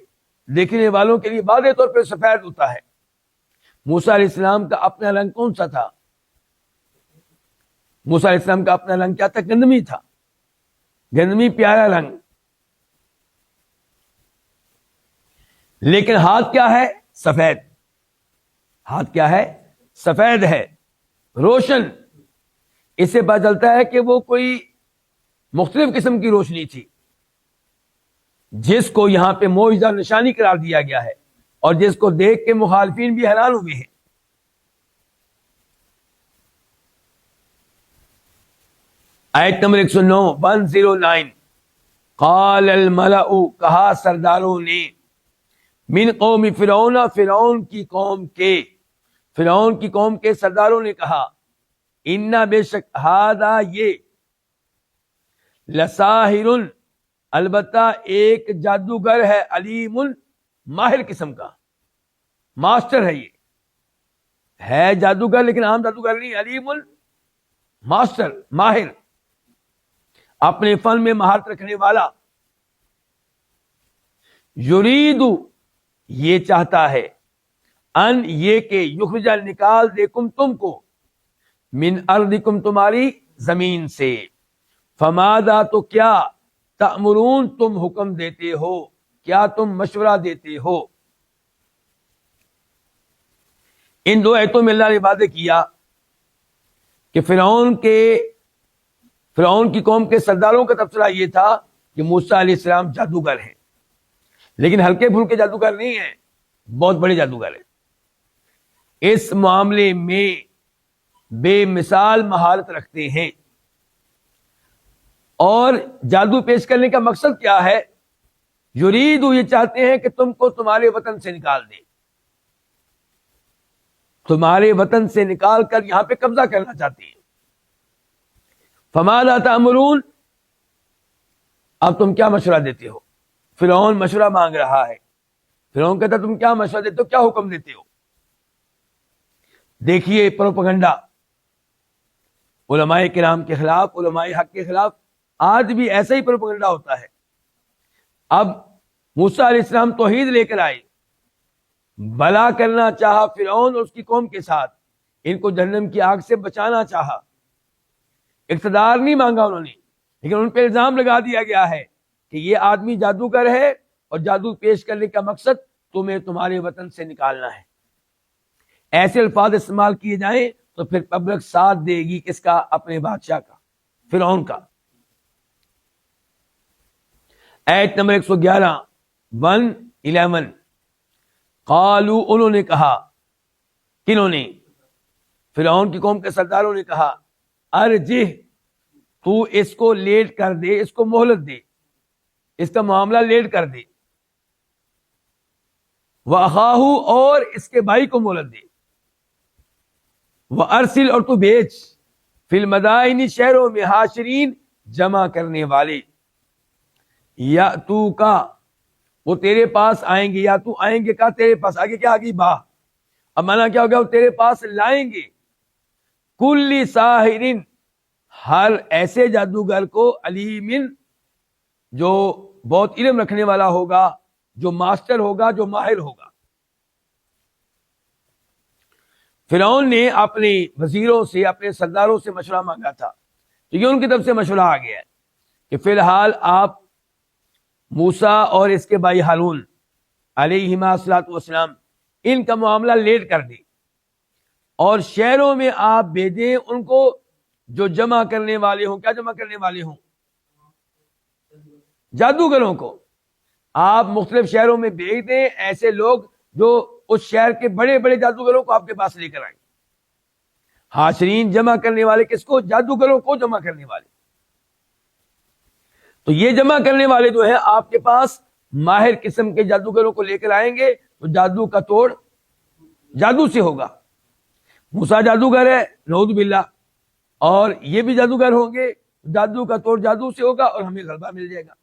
دیکھنے والوں کے لیے واضح طور پہ سفید ہوتا ہے۔ موسیٰ علیہ السلام کا اپنا رنگ کون سا تھا؟ موسیٰ علیہ السلام کا اپنا رنگ کیا تھا؟ گندمی تھا، گندمی پیارا رنگ، لیکن ہاتھ کیا ہے؟ سفید۔ ہاتھ کیا ہے؟ سفید ہے، روشن۔ اس سے پتہ چلتا ہے کہ وہ کوئی مختلف قسم کی روشنی تھی، جس کو یہاں پہ معجزہ نشانی قرار دیا گیا ہے، اور جس کو دیکھ کے مخالفین بھی حیران ہوئے ہیں۔ آیت نمبر 109 قال الملأ، کہا سرداروں نے، من قوم فرعون، فرعون کی قوم کے سرداروں نے کہا، انا بے شک ہذا یہ، لساحر البتہ ایک جادوگر ہے، علیم ماہر قسم کا، ماسٹر ہے، یہ ہے جادوگر لیکن عام جادوگر نہیں، علیم ماسٹر، ماہر، اپنے فن میں مہارت رکھنے والا، یرید یہ چاہتا ہے، ان یہ کہ یخرج نکال دے تم کو، من ارضکم تمہاری زمین سے، فماذا تو کیا، تأمرون تم حکم دیتے ہو، کیا تم مشورہ دیتے ہو۔ ان دو آیتوں میں اللہ نے واضح کیا کہ فرعون کی قوم کے سرداروں کا تبصرہ یہ تھا کہ موسیٰ علیہ السلام جادوگر ہیں، لیکن ہلکے پھلکے جادوگر نہیں ہیں، بہت بڑے جادوگر ہیں، اس معاملے میں بے مثال مہارت رکھتے ہیں۔ اور جادو پیش کرنے کا مقصد کیا ہے؟ یرید یہ چاہتے ہیں کہ تم کو تمہارے وطن سے نکال دیں، تمہارے وطن سے نکال کر یہاں پہ قبضہ کرنا چاہتے ہیں۔ فماذا تأمرون، اب تم کیا مشورہ دیتے ہو؟ فرعون مشورہ مانگ رہا ہے، فرعون کہتا تم کیا مشورہ دیتے ہو، کیا حکم دیتے ہو؟ دیکھیے پروپیگنڈا علماء کرام کے خلاف، علماء حق کے خلاف، آج بھی ایسا ہی پروپیگنڈا ہوتا ہے۔ اب موسیٰ علیہ السلام توحید لے کر آئے، بھلا کرنا چاہا فرعون اور اس کی قوم کے ساتھ، ان کو جہنم کی آگ سے بچانا چاہا، اقتدار نہیں مانگا انہوں نے، لیکن ان پہ الزام لگا دیا گیا ہے کہ یہ آدمی جادوگر ہے اور جادو پیش کرنے کا مقصد تمہیں تمہارے وطن سے نکالنا ہے۔ ایسے الفاظ استعمال کیے جائیں تو پھر پبلک ساتھ دے گی کس کا؟ اپنے بادشاہ کا، فرعون کا۔ آیت نمبر 111 111، قالو انہوں نے کہا، کنہوں نے؟ فرعون کی قوم کے سرداروں نے کہا، ارجہ تو اس کو لیٹ کر دے، اس کو مہلت دے، اس کا معاملہ لیٹ کر دے، وَأَخَاهُ اور اس کے بھائی کو مہلت دے، وَأَرْسِلْ اور تو بھیج، فِي الْمَدَائِنِ شہروں میں، حاشرین جمع کرنے والے، یا تو کا وہ تیرے پاس آئیں گے، یا تو آئیں گے کا تیرے پاس، آگے کیا آگے با، اب مانا کیا ہو گیا؟ وہ تیرے پاس لائیں گے، کل ساحرین ہر ایسے جادوگر کو، علیم جو بہت علم رکھنے والا ہوگا، جو ماسٹر ہوگا، جو ماہر ہوگا۔ فرعون نے اپنے وزیروں سے، اپنے سرداروں سے مشورہ مانگا تھا، تو یہ ان کی طرف سے مشورہ آ گیا ہے کہ فی الحال آپ موسیٰ اور اس کے بھائی ہارون علیہما الصلوۃ والسلام ان کا معاملہ لیٹ کر دیں، اور شہروں میں آپ بھیجیں ان کو جو جمع کرنے والے ہوں۔ کیا جمع کرنے والے ہوں؟ جادوگروں کو آپ مختلف شہروں میں بھیج دیں، ایسے لوگ جو اس شہر کے بڑے بڑے جادوگروں کو آپ کے پاس لے کر آئیں۔ حاشرین جمع کرنے والے کس کو؟ جادوگروں کو جمع کرنے والے۔ تو یہ جمع کرنے والے جو ہیں آپ کے پاس ماہر قسم کے جادوگروں کو لے کر آئیں گے، تو جادو کا توڑ جادو سے ہوگا۔ موسیٰ جادوگر ہے، نعوذ باللہ، اور یہ بھی جادوگر ہوں گے، جادو کا توڑ جادو سے ہوگا اور ہمیں غلبہ مل جائے گا۔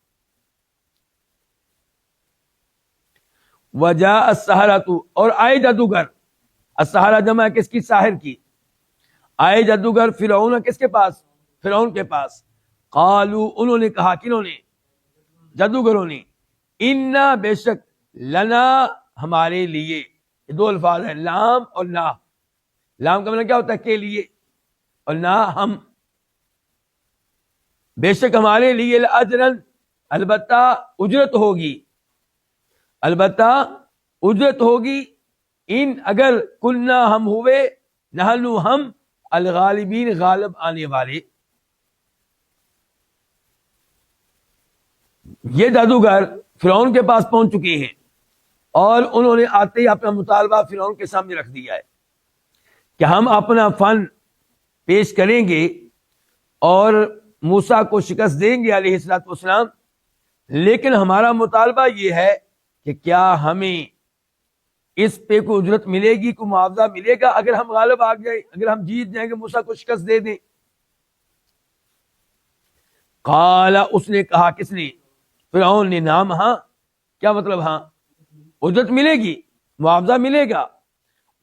وجاء السحرۃ اور آئے جادوگر، السحرہ جمع کس کی؟ ساحر کی۔ آئے جادوگر فرعون کس کے پاس؟ فرعون کے پاس۔ قالو انہوں نے کہا، کنہوں نے؟ جادوگروں نے، انا بے شک، لنا ہمارے لیے، یہ دو الفاظ ہیں، لام اور نا۔ لام کا مطلب کیا ہوتا ہے؟ کے لیے، اور نا ہم، بے شک ہمارے لیے، لاجرن البتہ اجرت ہوگی، البتہ اجرت ہوگی، ان اگر کننا ہم ہوئے، نحنو ہم، الغالبین غالب آنے والے۔ یہ جادوگر فرعون کے پاس پہنچ چکے ہیں، اور انہوں نے آتے ہی اپنا مطالبہ فرعون کے سامنے رکھ دیا ہے کہ ہم اپنا فن پیش کریں گے اور موسیٰ کو شکست دیں گے علیہ الصلوۃ والسلام، لیکن ہمارا مطالبہ یہ ہے کہ کیا ہمیں اس پہ کوئی اجرت ملے گی، کوئی معاوضہ ملے گا اگر ہم غالب آ جائیں، اگر ہم جیت جائیں کہ موسیٰ کو شکست دے دیں؟ قال، اس نے کہا، کس نے؟ فرعون نے، نام، ہاں۔ کیا مطلب ہاں؟ اجرت ملے گی، معاوضہ ملے گا۔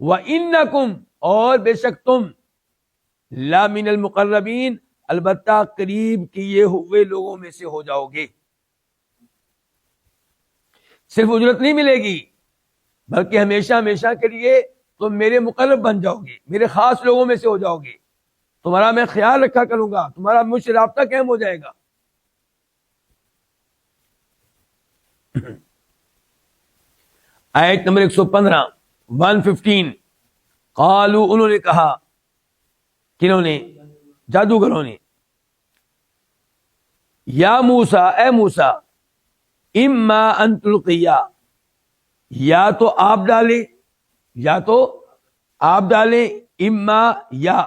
وَإِنَّكُمْ، اور بے شک تم، لا من المقربین، البتہ قریب کیے ہوئے لوگوں میں سے ہو جاؤ گے۔ صرف اجرت نہیں ملے گی بلکہ ہمیشہ ہمیشہ کے لیے تم میرے مقرب بن جاؤ گے، میرے خاص لوگوں میں سے ہو جاؤ گے، تمہارا میں خیال رکھا کروں گا، تمہارا مجھ سے رابطہ قائم ہو جائے گا۔ آیت نمبر 115، 115، قالوا، انہوں نے کہا، کنہوں نے؟ جادوگروں نے، یا موسیٰ، اے موسیٰ، اما ان تلقیا، یا تو آپ ڈالیں، یا تو آپ ڈالیں، اما، یا،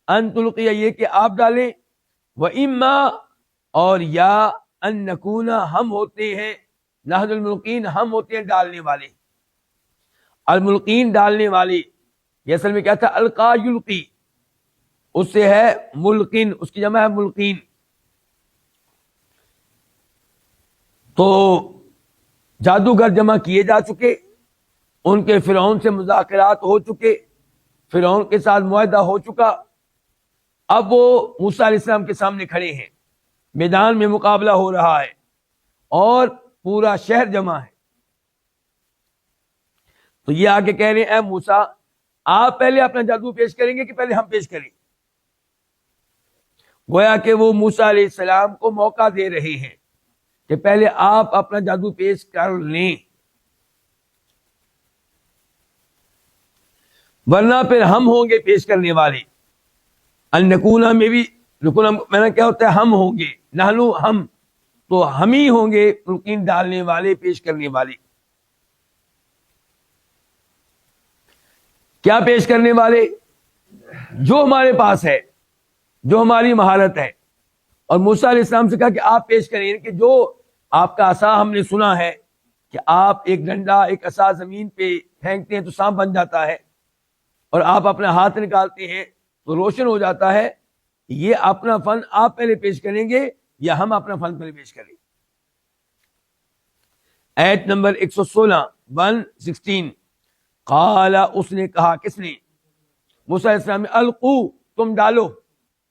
ان تلقیا یہ کہ آپ ڈالیں، و اما، اور یا، ان نکون، ہم ہوتے ہیں، نحن الملقین، ہم ہوتے ہیں ڈالنے والے۔ الملقین ڈالنے والے، یہ اصل میں کیا تھا؟ القا یلقی، اس سے ہے ملقین، اس کی جمع ہے ملقین۔ تو جادوگر جمع کیے جا چکے، ان کے فرعون سے مذاکرات ہو چکے، فرعون کے ساتھ معاہدہ ہو چکا، اب وہ موسیٰ علیہ السلام کے سامنے کھڑے ہیں، میدان میں مقابلہ ہو رہا ہے اور پورا شہر جمع ہے۔ تو یہ آگے کہہ رہے ہیں، اے موسیٰ، آپ پہلے اپنا جادو پیش کریں گے کہ پہلے ہم پیش کریں؟ گویا کہ وہ موسیٰ علیہ السلام کو موقع دے رہے ہیں کہ پہلے آپ اپنا جادو پیش کر لیں، ورنہ پھر ہم ہوں گے پیش کرنے والے۔ النکونہ میں بھی رکنا میں نے کیا ہوتا ہے؟ ہم ہوں گے، نحنو، ہم، تو ہم ہی ہوں گے ملقین ڈالنے والے، پیش کرنے والے۔ کیا پیش کرنے والے؟ جو ہمارے پاس ہے، جو ہماری مہارت ہے۔ اور موسیٰ علیہ السلام سے کہا کہ آپ پیش کریں، کہ جو آپ کا عصا، ہم نے سنا ہے کہ آپ ایک ڈنڈا، ایک عصا زمین پہ پھینکتے ہیں تو سانپ بن جاتا ہے، اور آپ اپنا ہاتھ نکالتے ہیں تو روشن ہو جاتا ہے۔ یہ اپنا فن آپ پہلے پیش کریں گے یا ہم اپنا فن پہلے پیش کریں؟ آیت نمبر 116، 116، قال، اس نے کہا، کس نے؟ موسیٰ علیہ السلام نے، القو، تم ڈالو،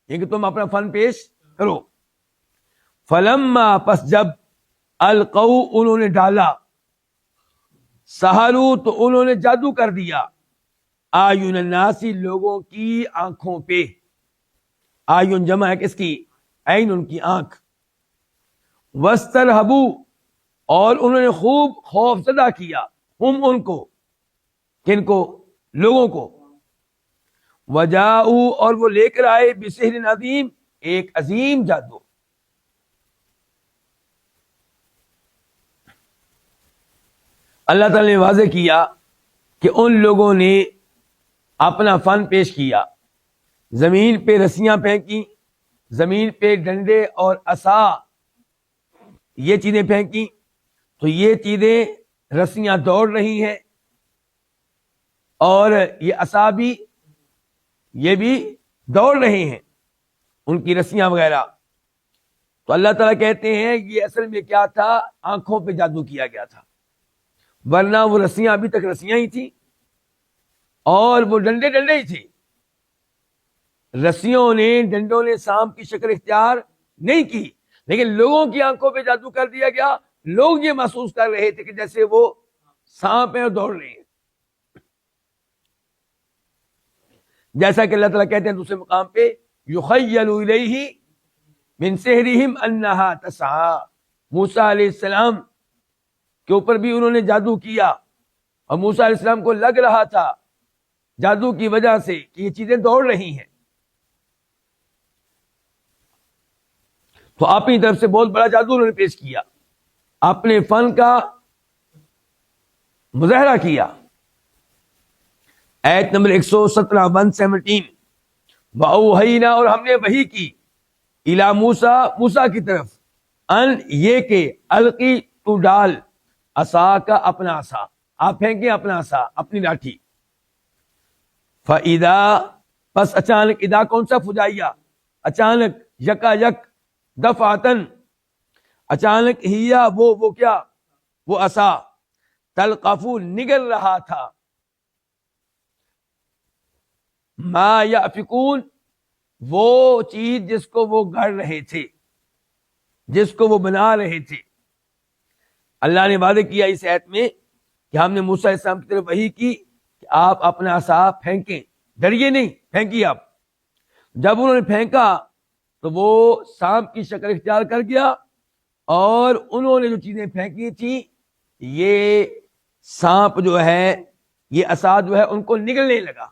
یہ کہ تم اپنا فن پیش کرو۔ فلما، پس جب، القو، انہوں نے ڈالا، سحروا، تو انہوں نے جادو کر دیا، آیون الناس، لوگوں کی آنکھوں پہ۔ آیون جمع ہے کس کی؟ عین، ان کی آنکھ۔ واسترہبوا، اور انہوں نے خوب خوف زدہ کیا، ہم، ان کو، کن کو؟ لوگوں کو۔ وجاؤ، اور وہ لے کر آئے، بسحر عظیم، ایک عظیم جادو۔ اللہ تعالی نے واضح کیا کہ ان لوگوں نے اپنا فن پیش کیا، زمین پہ رسیاں پھینکی، زمین پہ ڈنڈے اور عصا، یہ چیزیں پھینکی، تو یہ چیزیں، رسیاں دوڑ رہی ہیں، اور یہ عصا بھی، یہ بھی دوڑ رہے ہیں، ان کی رسیاں وغیرہ۔ تو اللہ تعالیٰ کہتے ہیں یہ اصل میں کیا تھا؟ آنکھوں پہ جادو کیا گیا تھا، ورنہ وہ رسیاں ابھی تک رسیاں ہی تھیں اور وہ ڈنڈے ڈنڈے ہی تھے۔ رسیوں نے، ڈنڈوں نے سانپ کی شکل اختیار نہیں کی، لیکن لوگوں کی آنکھوں پہ جادو کر دیا گیا۔ لوگ یہ محسوس کر رہے تھے کہ جیسے وہ سانپ ہیں اور دوڑ رہے ہیں، جیسا کہ اللہ تعالیٰ کہتے ہیں دوسرے مقام پہ، یخیل الیہ من سحرہم انہا تسعی۔ موسیٰ علیہ السلام کے اوپر بھی انہوں نے جادو کیا، اور موسیٰ علیہ السلام کو لگ رہا تھا جادو کی وجہ سے کہ یہ چیزیں دوڑ رہی ہیں۔ تو اپنی طرف سے بہت بڑا جادو انہوں نے پیش کیا، اپنے فن کا مظاہرہ کیا۔ آیت نمبر 117، 117، وَأَوْحَيْنَا، اور ہم نے وحی کی، اِلیٰ موسیٰ، موسیٰ کی طرف، ان، یہ کہ، القی، تو ڈال، عصا کا، اپنا عصا، آپ پھینکیں اپنا عصا، اپنی لاٹھی. فَإِذَا، پس اچانک، اذا کون سا فجائیہ، اچانک، یکا یک، دفعتن، اچانک، ہیا وہ کیا، وہ عصا، تلقف نگل رہا تھا، ما یافکون وہ چیز جس کو وہ گھڑ رہے تھے، جس کو وہ بنا رہے تھے. اللہ نے وعدہ کیا اس آیت میں کہ ہم نے موسیٰ علیہ السلام کی طرف وحی کی کہ آپ اپنا عصا پھینکیں، ڈریے نہیں، پھینکیے آپ. جب انہوں نے پھینکا تو وہ سانپ کی شکل اختیار کر گیا، اور انہوں نے جو چیزیں پھینکی تھیں یہ سانپ جو ہے، یہ عصا جو ہے ان کو نگلنے لگا.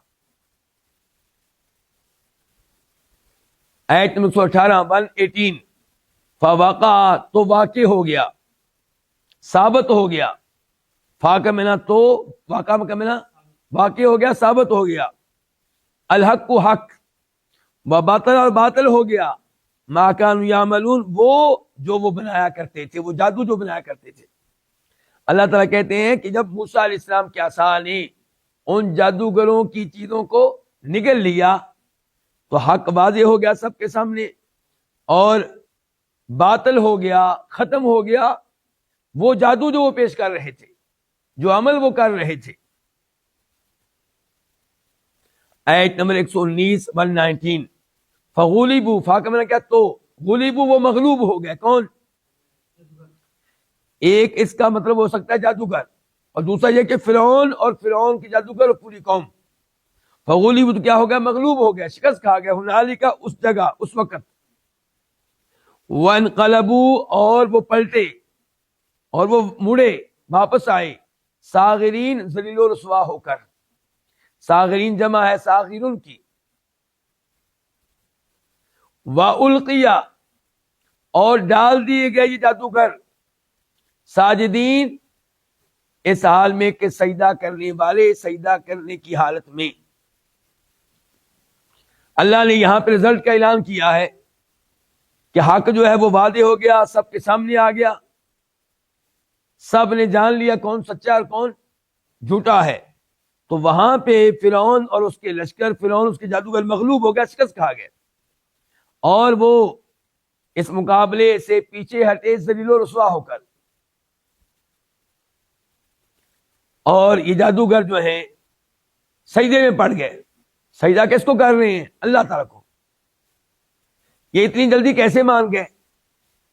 آیت نمبر 118 118 فوقع، تو واقع ہو گیا، ثابت ہو گیا. فا کا معنی تو، واقع کا معنی واقع ہو گیا، ثابت ہو گیا. الحق کو حق، و باطل، اور باطل ہو گیا. ما کانوا یعملون، وہ بنایا کرتے تھے، وہ جادو جو بنایا کرتے تھے. اللہ تعالیٰ کہتے ہیں کہ جب موسیٰ علیہ السلام کے عصا نے ان جادوگروں کی چیزوں کو نگل لیا تو حق واضح ہو گیا سب کے سامنے، اور باطل ہو گیا، ختم ہو گیا وہ جادو جو وہ پیش کر رہے تھے، جو عمل وہ کر رہے تھے. آیت نمبر 119 119 فغلبوا، فا کا معنی کیا، تو، غلبوا وہ مغلوب ہو گئے. کون؟ ایک اس کا مطلب ہو سکتا ہے جادوگر، اور دوسرا یہ کہ فرعون اور فرعون کی جادوگر اور پوری قوم. فغلبوا تو کیا ہو گیا، مغلوب ہو گیا، شکست کھا گیا. ہنالک، اس جگہ، اس وقت. وانقلبوا، اور وہ پلٹے، اور وہ مڑے، واپس آئے. صاغرین، ذلیل و رسوا ہو کر. صاغرین جمع ہے صاغرون کی. وَأُلْقِيَ، اور ڈال دیے گئے یہ جادوگر، ساجدین، اس حال میں کہ سجدہ کرنے والے، سجدہ کرنے کی حالت میں. اللہ نے یہاں پہ رزلٹ کا اعلان کیا ہے کہ حق جو ہے وہ واضح ہو گیا، سب کے سامنے آ گیا، سب نے جان لیا کون سچا اور کون جھوٹا ہے. تو وہاں پہ فرعون اور اس کے لشکر، فرعون اس کے جادوگر مغلوب ہو گیا، شکست کھا گئے، اور وہ اس مقابلے سے پیچھے ہٹے ذلیل و رسوا ہو کر. اور یہ جادوگر جو ہیں سجدے میں پڑ گئے. سجدہ کس کو کر رہے ہیں؟ اللہ تعالیٰ کو. یہ اتنی جلدی کیسے مان گئے؟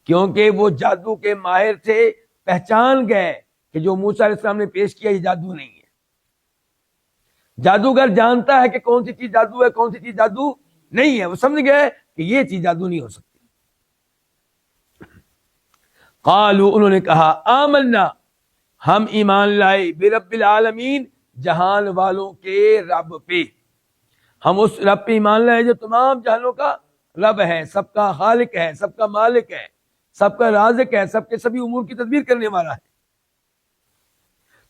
کیونکہ وہ جادو کے ماہر تھے، پہچان گئے کہ جو موسیٰ علیہ السلام نے پیش کیا یہ جادو نہیں ہے. جادوگر جانتا ہے کہ کون سی چیز جادو ہے، کون سی چیز جادو نہیں ہے. وہ سمجھ گئے کہ یہ چیز جادو نہیں ہو سکتی. قالوا، انہوں نے کہا، آمنا، ہم ایمان لائے، برب العالمین، جہان والوں کے رب پہ. ہم اس رب پہ ایمان لائے جو تمام جہانوں کا رب ہے، سب کا خالق ہے، سب کا مالک ہے، سب کا رازق ہے، سب کے سبھی امور کی تدبیر کرنے والا ہے.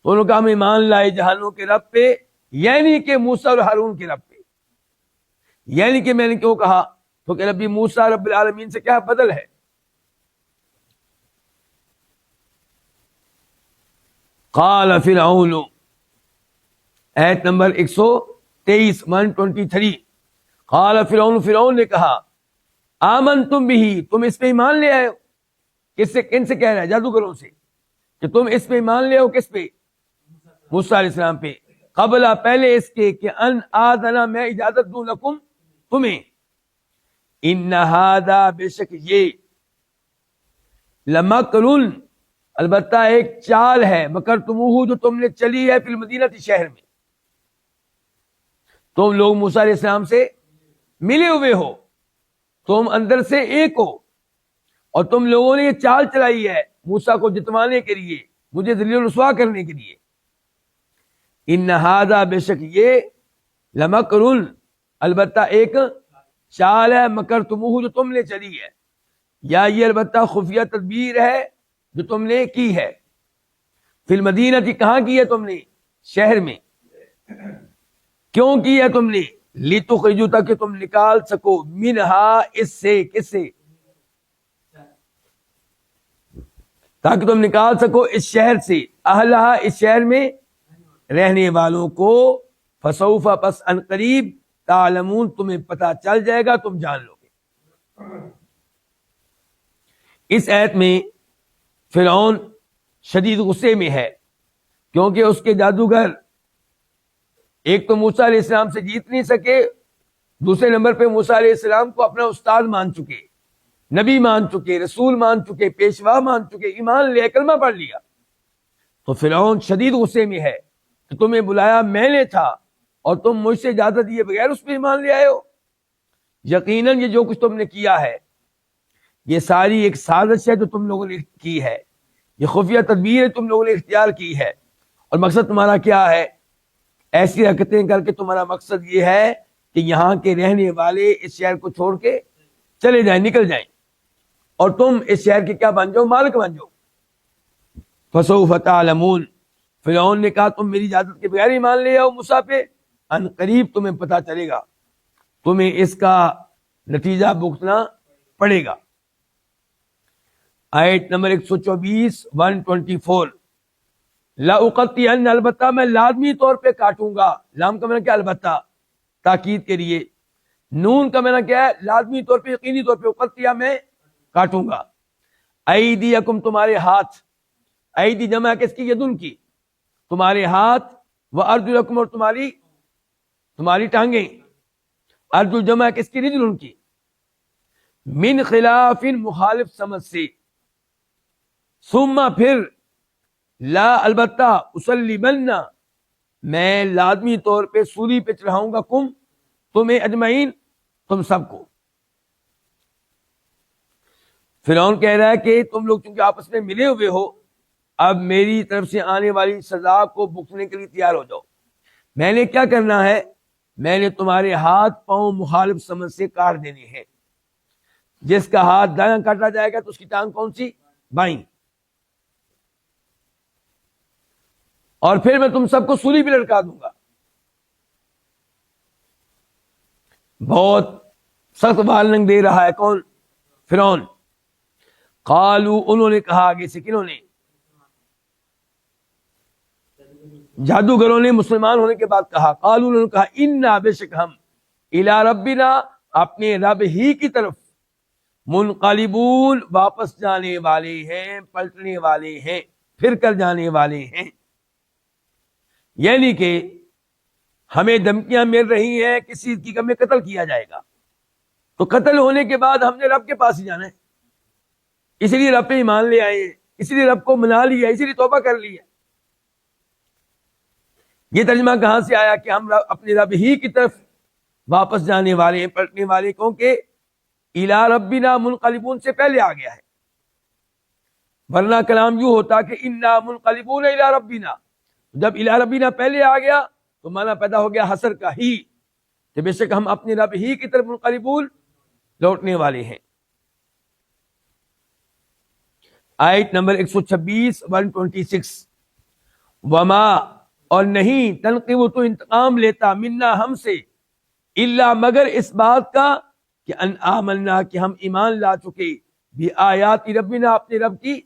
تو انہوں نے کہا ہم ایمان لائے جہانوں کے رب پہ، یعنی کہ موسیٰ اور ہارون کے رب پہ. یعنی کہ میں نے کیوں کہا؟ تو کہ ربی موسیٰ رب العالمین سے کیا بدل ہے. قال فرعون، آیت نمبر 123 123 قال فرعون، فرعون نے کہا، آمنتم بھی، تم اس پہ ایمان لے آئے ہو. کس سے، کن سے کہہ رہا ہے؟ جادوگروں سے، کہ تم اس پہ ایمان لے آؤ. کس پہ؟ موسیٰ علیہ السلام پہ. قبل، پہلے اس کے کہ ان آذنا، میں اجازت دوں، لکم، تمہیں. ان ھذا، بے شک یہ، لمکر، البتہ ایک چال ہے، مکرتموہ، جو تم نے چلی ہے، فی المدینہ، شہر میں. تم لوگ موسیٰ علیہ السلام سے ملے ہوئے ہو، تم اندر سے ایک ہو، اور تم لوگوں نے یہ چال چلائی ہے موسیٰ کو جتوانے کے لیے، مجھے ذلیل و رسوا کرنے کے لیے. ان ھذا، بے شک یہ، لمکر، البتہ ایک چال ہے، مکرتموہ، جو تم نے چلی ہے، یا یہ البتہ خفیہ تدبیر ہے جو تم نے کی ہے. فی المدینہ، کہاں کی ہے تم نے؟ شہر میں. کیوں کی ہے تم نے؟ لتخرجوا، تاکہ تم نکال سکو، منہا، اس سے، کس سے؟ تاکہ تم نکال سکو اس شہر سے، اہلہا، اس شہر میں، رہنے والوں کو فسوف پس ان قریب تعلمون تمہیں پتہ چل جائے گا، تم جان لو گے۔ اس آیت میں فرعون شدید غصے میں ہے، کیونکہ اس کے جادوگر ایک تو موسیٰ علیہ السلام سے جیت نہیں سکے، دوسرے نمبر پہ موسیٰ علیہ السلام کو اپنا استاد مان چکے، نبی مان چکے، رسول مان چکے، پیشوا مان چکے، ایمان لے کلمہ پڑھ لیا۔ تو فرعون شدید غصے میں ہے کہ تمہیں بلایا میں نے تھا اور تم مجھ سے اجازت دیے بغیر اس پہ ایمان لے آئے ہو۔ یقیناً یہ جو کچھ تم نے کیا ہے یہ ساری ایک سازش ہے جو تم لوگوں نے کی ہے، یہ خفیہ تدبیر ہے تم لوگوں نے اختیار کی ہے، اور مقصد تمہارا کیا ہے؟ ایسی حرکتیں کر کے تمہارا مقصد یہ ہے کہ یہاں کے رہنے والے اس شہر کو چھوڑ کے چلے جائیں، نکل جائیں، اور تم اس شہر کے کیا بن جاؤ؟ مالک بن جاؤ۔ فسوف تعلمون، فرعون نے کہا تم میری اجازت کے بغیر ایمان لے آؤ موسیٰ پہ، ان قریب تمہیں پتہ چلے گا، تمہیں اس کا نتیجہ بھگتنا پڑے گا۔ آیت نمبر 124 124 لَأُقَطِّعَنَّ، البتہ میں لازمی طور پہ کاٹوں گا۔ لام کا معنی کیا؟ البتہ، تاکید کے لیے۔ نون کا معنی کیا ہے؟ لازمی طور پہ، یقینی طور پہ، اقتیا میں کاٹوں گا۔ ایدیکم، تمہارے ہاتھ، ایدی جمع کس کی؟ یدن کی، تمہارے ہاتھ، وارجلکم، اور تمہاری ٹانگیں، ارجل جمع کس کی؟ رجل کی، من خلاف، مخالف سمجھ سے، ثم پھر، لا البتہ، اسلمن، میں لازمی طور پہ سولی پہ چڑھاؤں گا، تمہیں اجمعین، تم سب کو۔ فرعون کہہ رہا ہے کہ تم لوگ چونکہ آپس میں ملے ہوئے ہو، اب میری طرف سے آنے والی سزا کو بھگتنے کے لیے تیار ہو جاؤ۔ میں نے کیا کرنا ہے؟ میں نے تمہارے ہاتھ پاؤں مخالف سمجھ سے کاٹ دینے ہیں۔ جس کا ہاتھ دایاں کاٹا جائے گا تو اس کی ٹانگ کون سی؟ بائیں۔ اور پھر میں تم سب کو سولی پہ لٹکا دوں گا۔ بہت سخت وارننگ دے رہا ہے کون؟ فرعون۔ قالو، انہوں نے کہا، آگے سے کنہوں نے؟ جادوگروں نے مسلمان ہونے کے بعد کہا، قالو، انہوں نے کہا، انا، بے شک ہم، الی ربنا، اپنے رب ہی کی طرف، منقلبون، واپس جانے والے ہیں، پلٹنے والے ہیں، پھر کر جانے والے ہیں۔ یعنی کہ ہمیں دھمکیاں مل رہی ہیں کسی چیز کی، ہمیں قتل کیا جائے گا، تو قتل ہونے کے بعد ہم نے رب کے پاس ہی جانا ہے، اس لیے رب پہ ایمان لے آئے، اس لیے رب کو منا لیا، اسی لیے توبہ کر لیا۔ یہ ترجمہ کہاں سے آیا کہ ہم اپنے رب ہی کی طرف واپس جانے والے ہیں، پلٹنے والے، کیونکہ الی ربنا منقلبون سے پہلے آ گیا ہے، ورنہ کلام یوں ہوتا کہ انا منقلبون الی ربنا، جب الی ربنا پہلے آ گیا تو معنی پیدا ہو گیا حسر کا ہی، کہ بے شک ہم اپنے رب ہی کی طرف منقلبون، لوٹنے والے ہیں۔ آیت نمبر 126 126 وما، اور نہیں، تنقم، تو انتقام لیتا، منا، ہم سے، الا، مگر اس بات کا کہ ان آمنا، کہ ہم ایمان لا چکے، بھی آیات ربنا، اپنے رب کی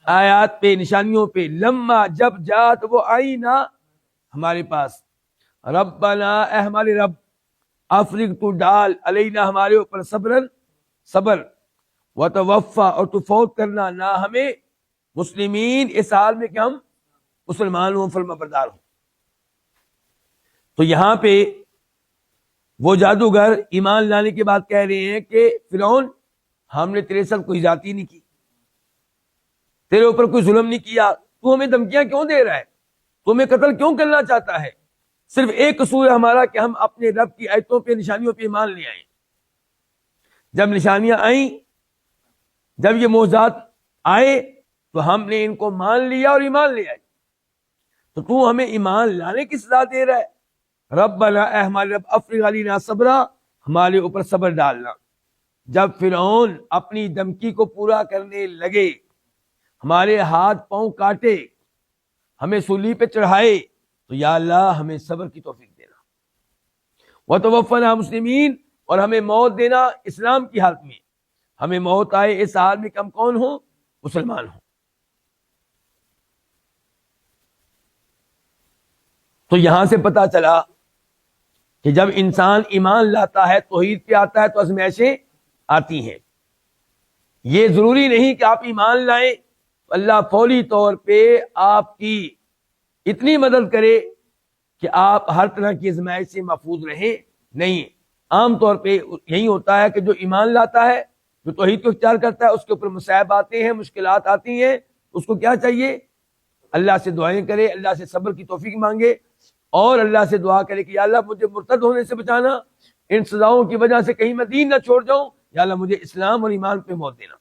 آیات پہ، نشانیوں پہ، لما، جب جات وہ آئی نا ہمارے پاس، ربنا، اے ہمارے رب، افرغ، تو ڈال، علینا، ہمارے اوپر، صبرن، صبر، وتوفا، اور تو فوت کرنا، نہ ہمیں، مسلمین، اس حال میں کہ ہم مسلمان ہوں، فرما بردار ہوں۔ تو یہاں پہ وہ جادوگر ایمان لانے کے بعد کہہ رہے ہیں کہ فرعون، ہم نے تیرے ساتھ کوئی زیادتی نہیں کی، تیرے اوپر کوئی ظلم نہیں کیا، تو ہمیں دھمکیاں کیوں دے رہا ہے؟ تو ہمیں قتل کیوں کرنا چاہتا ہے؟ صرف ایک قصور ہے ہمارا کہ ہم اپنے رب کی آیتوں پہ، نشانیوں پہ ایمان لے آئیں۔ جب نشانیاں آئیں، جب یہ معجزات آئے تو ہم نے ان کو مان لیا اور ایمان لے آئے، تو ہمیں ایمان لانے کی سزا دے رہا ہے۔ ربنا، اے ہمارے رب، افرغ علینا صبرا، ہمارے اوپر صبر ڈالنا۔ جب فرعون اپنی دھمکی کو پورا کرنے لگے، ہمارے ہاتھ پاؤں کاٹے، ہمیں سولی پہ چڑھائے، تو یا اللہ ہمیں صبر کی توفیق دینا، وتوفنا مسلمین، اور ہمیں موت دینا اسلام کی حالت میں، ہمیں موت آئے اس حال میں کہ ہم کون ہوں؟ مسلمان ہوں۔ تو یہاں سے پتہ چلا کہ جب انسان ایمان لاتا ہے، توحید پہ آتا ہے، تو آزمائشیں آتی ہیں۔ یہ ضروری نہیں کہ آپ ایمان لائیں اللہ فوری طور پہ آپ کی اتنی مدد کرے کہ آپ ہر طرح کی آزمائش سے محفوظ رہیں، نہیں۔ عام طور پہ یہی ہوتا ہے کہ جو ایمان لاتا ہے، جو توحید کو اختیار کرتا ہے، اس کے اوپر مصائب آتے ہیں، مشکلات آتی ہیں، اس کو کیا چاہیے؟ اللہ سے دعائیں کرے، اللہ سے صبر کی توفیق مانگے، اور اللہ سے دعا کرے کہ یا اللہ مجھے مرتد ہونے سے بچانا، ان سزاؤں کی وجہ سے کہیں میں دین نہ چھوڑ جاؤں، یا اللہ مجھے اسلام اور ایمان پہ موت دینا۔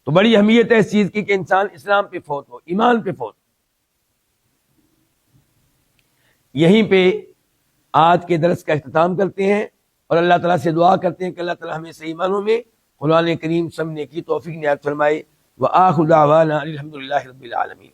تو بڑی اہمیت ہے اس چیز کی کہ انسان اسلام پہ فوت ہو، ایمان پہ فوت۔ یہیں پہ آج کے درس کا اختتام کرتے ہیں، اور اللہ تعالیٰ سے دعا کرتے ہیں کہ اللہ تعالیٰ ہمیں صحیح معنوں میں قرآن کریم سمجھنے کی توفیق عنایت فرمائے۔ وآخر دعوانا الحمد للہ رب العالمین۔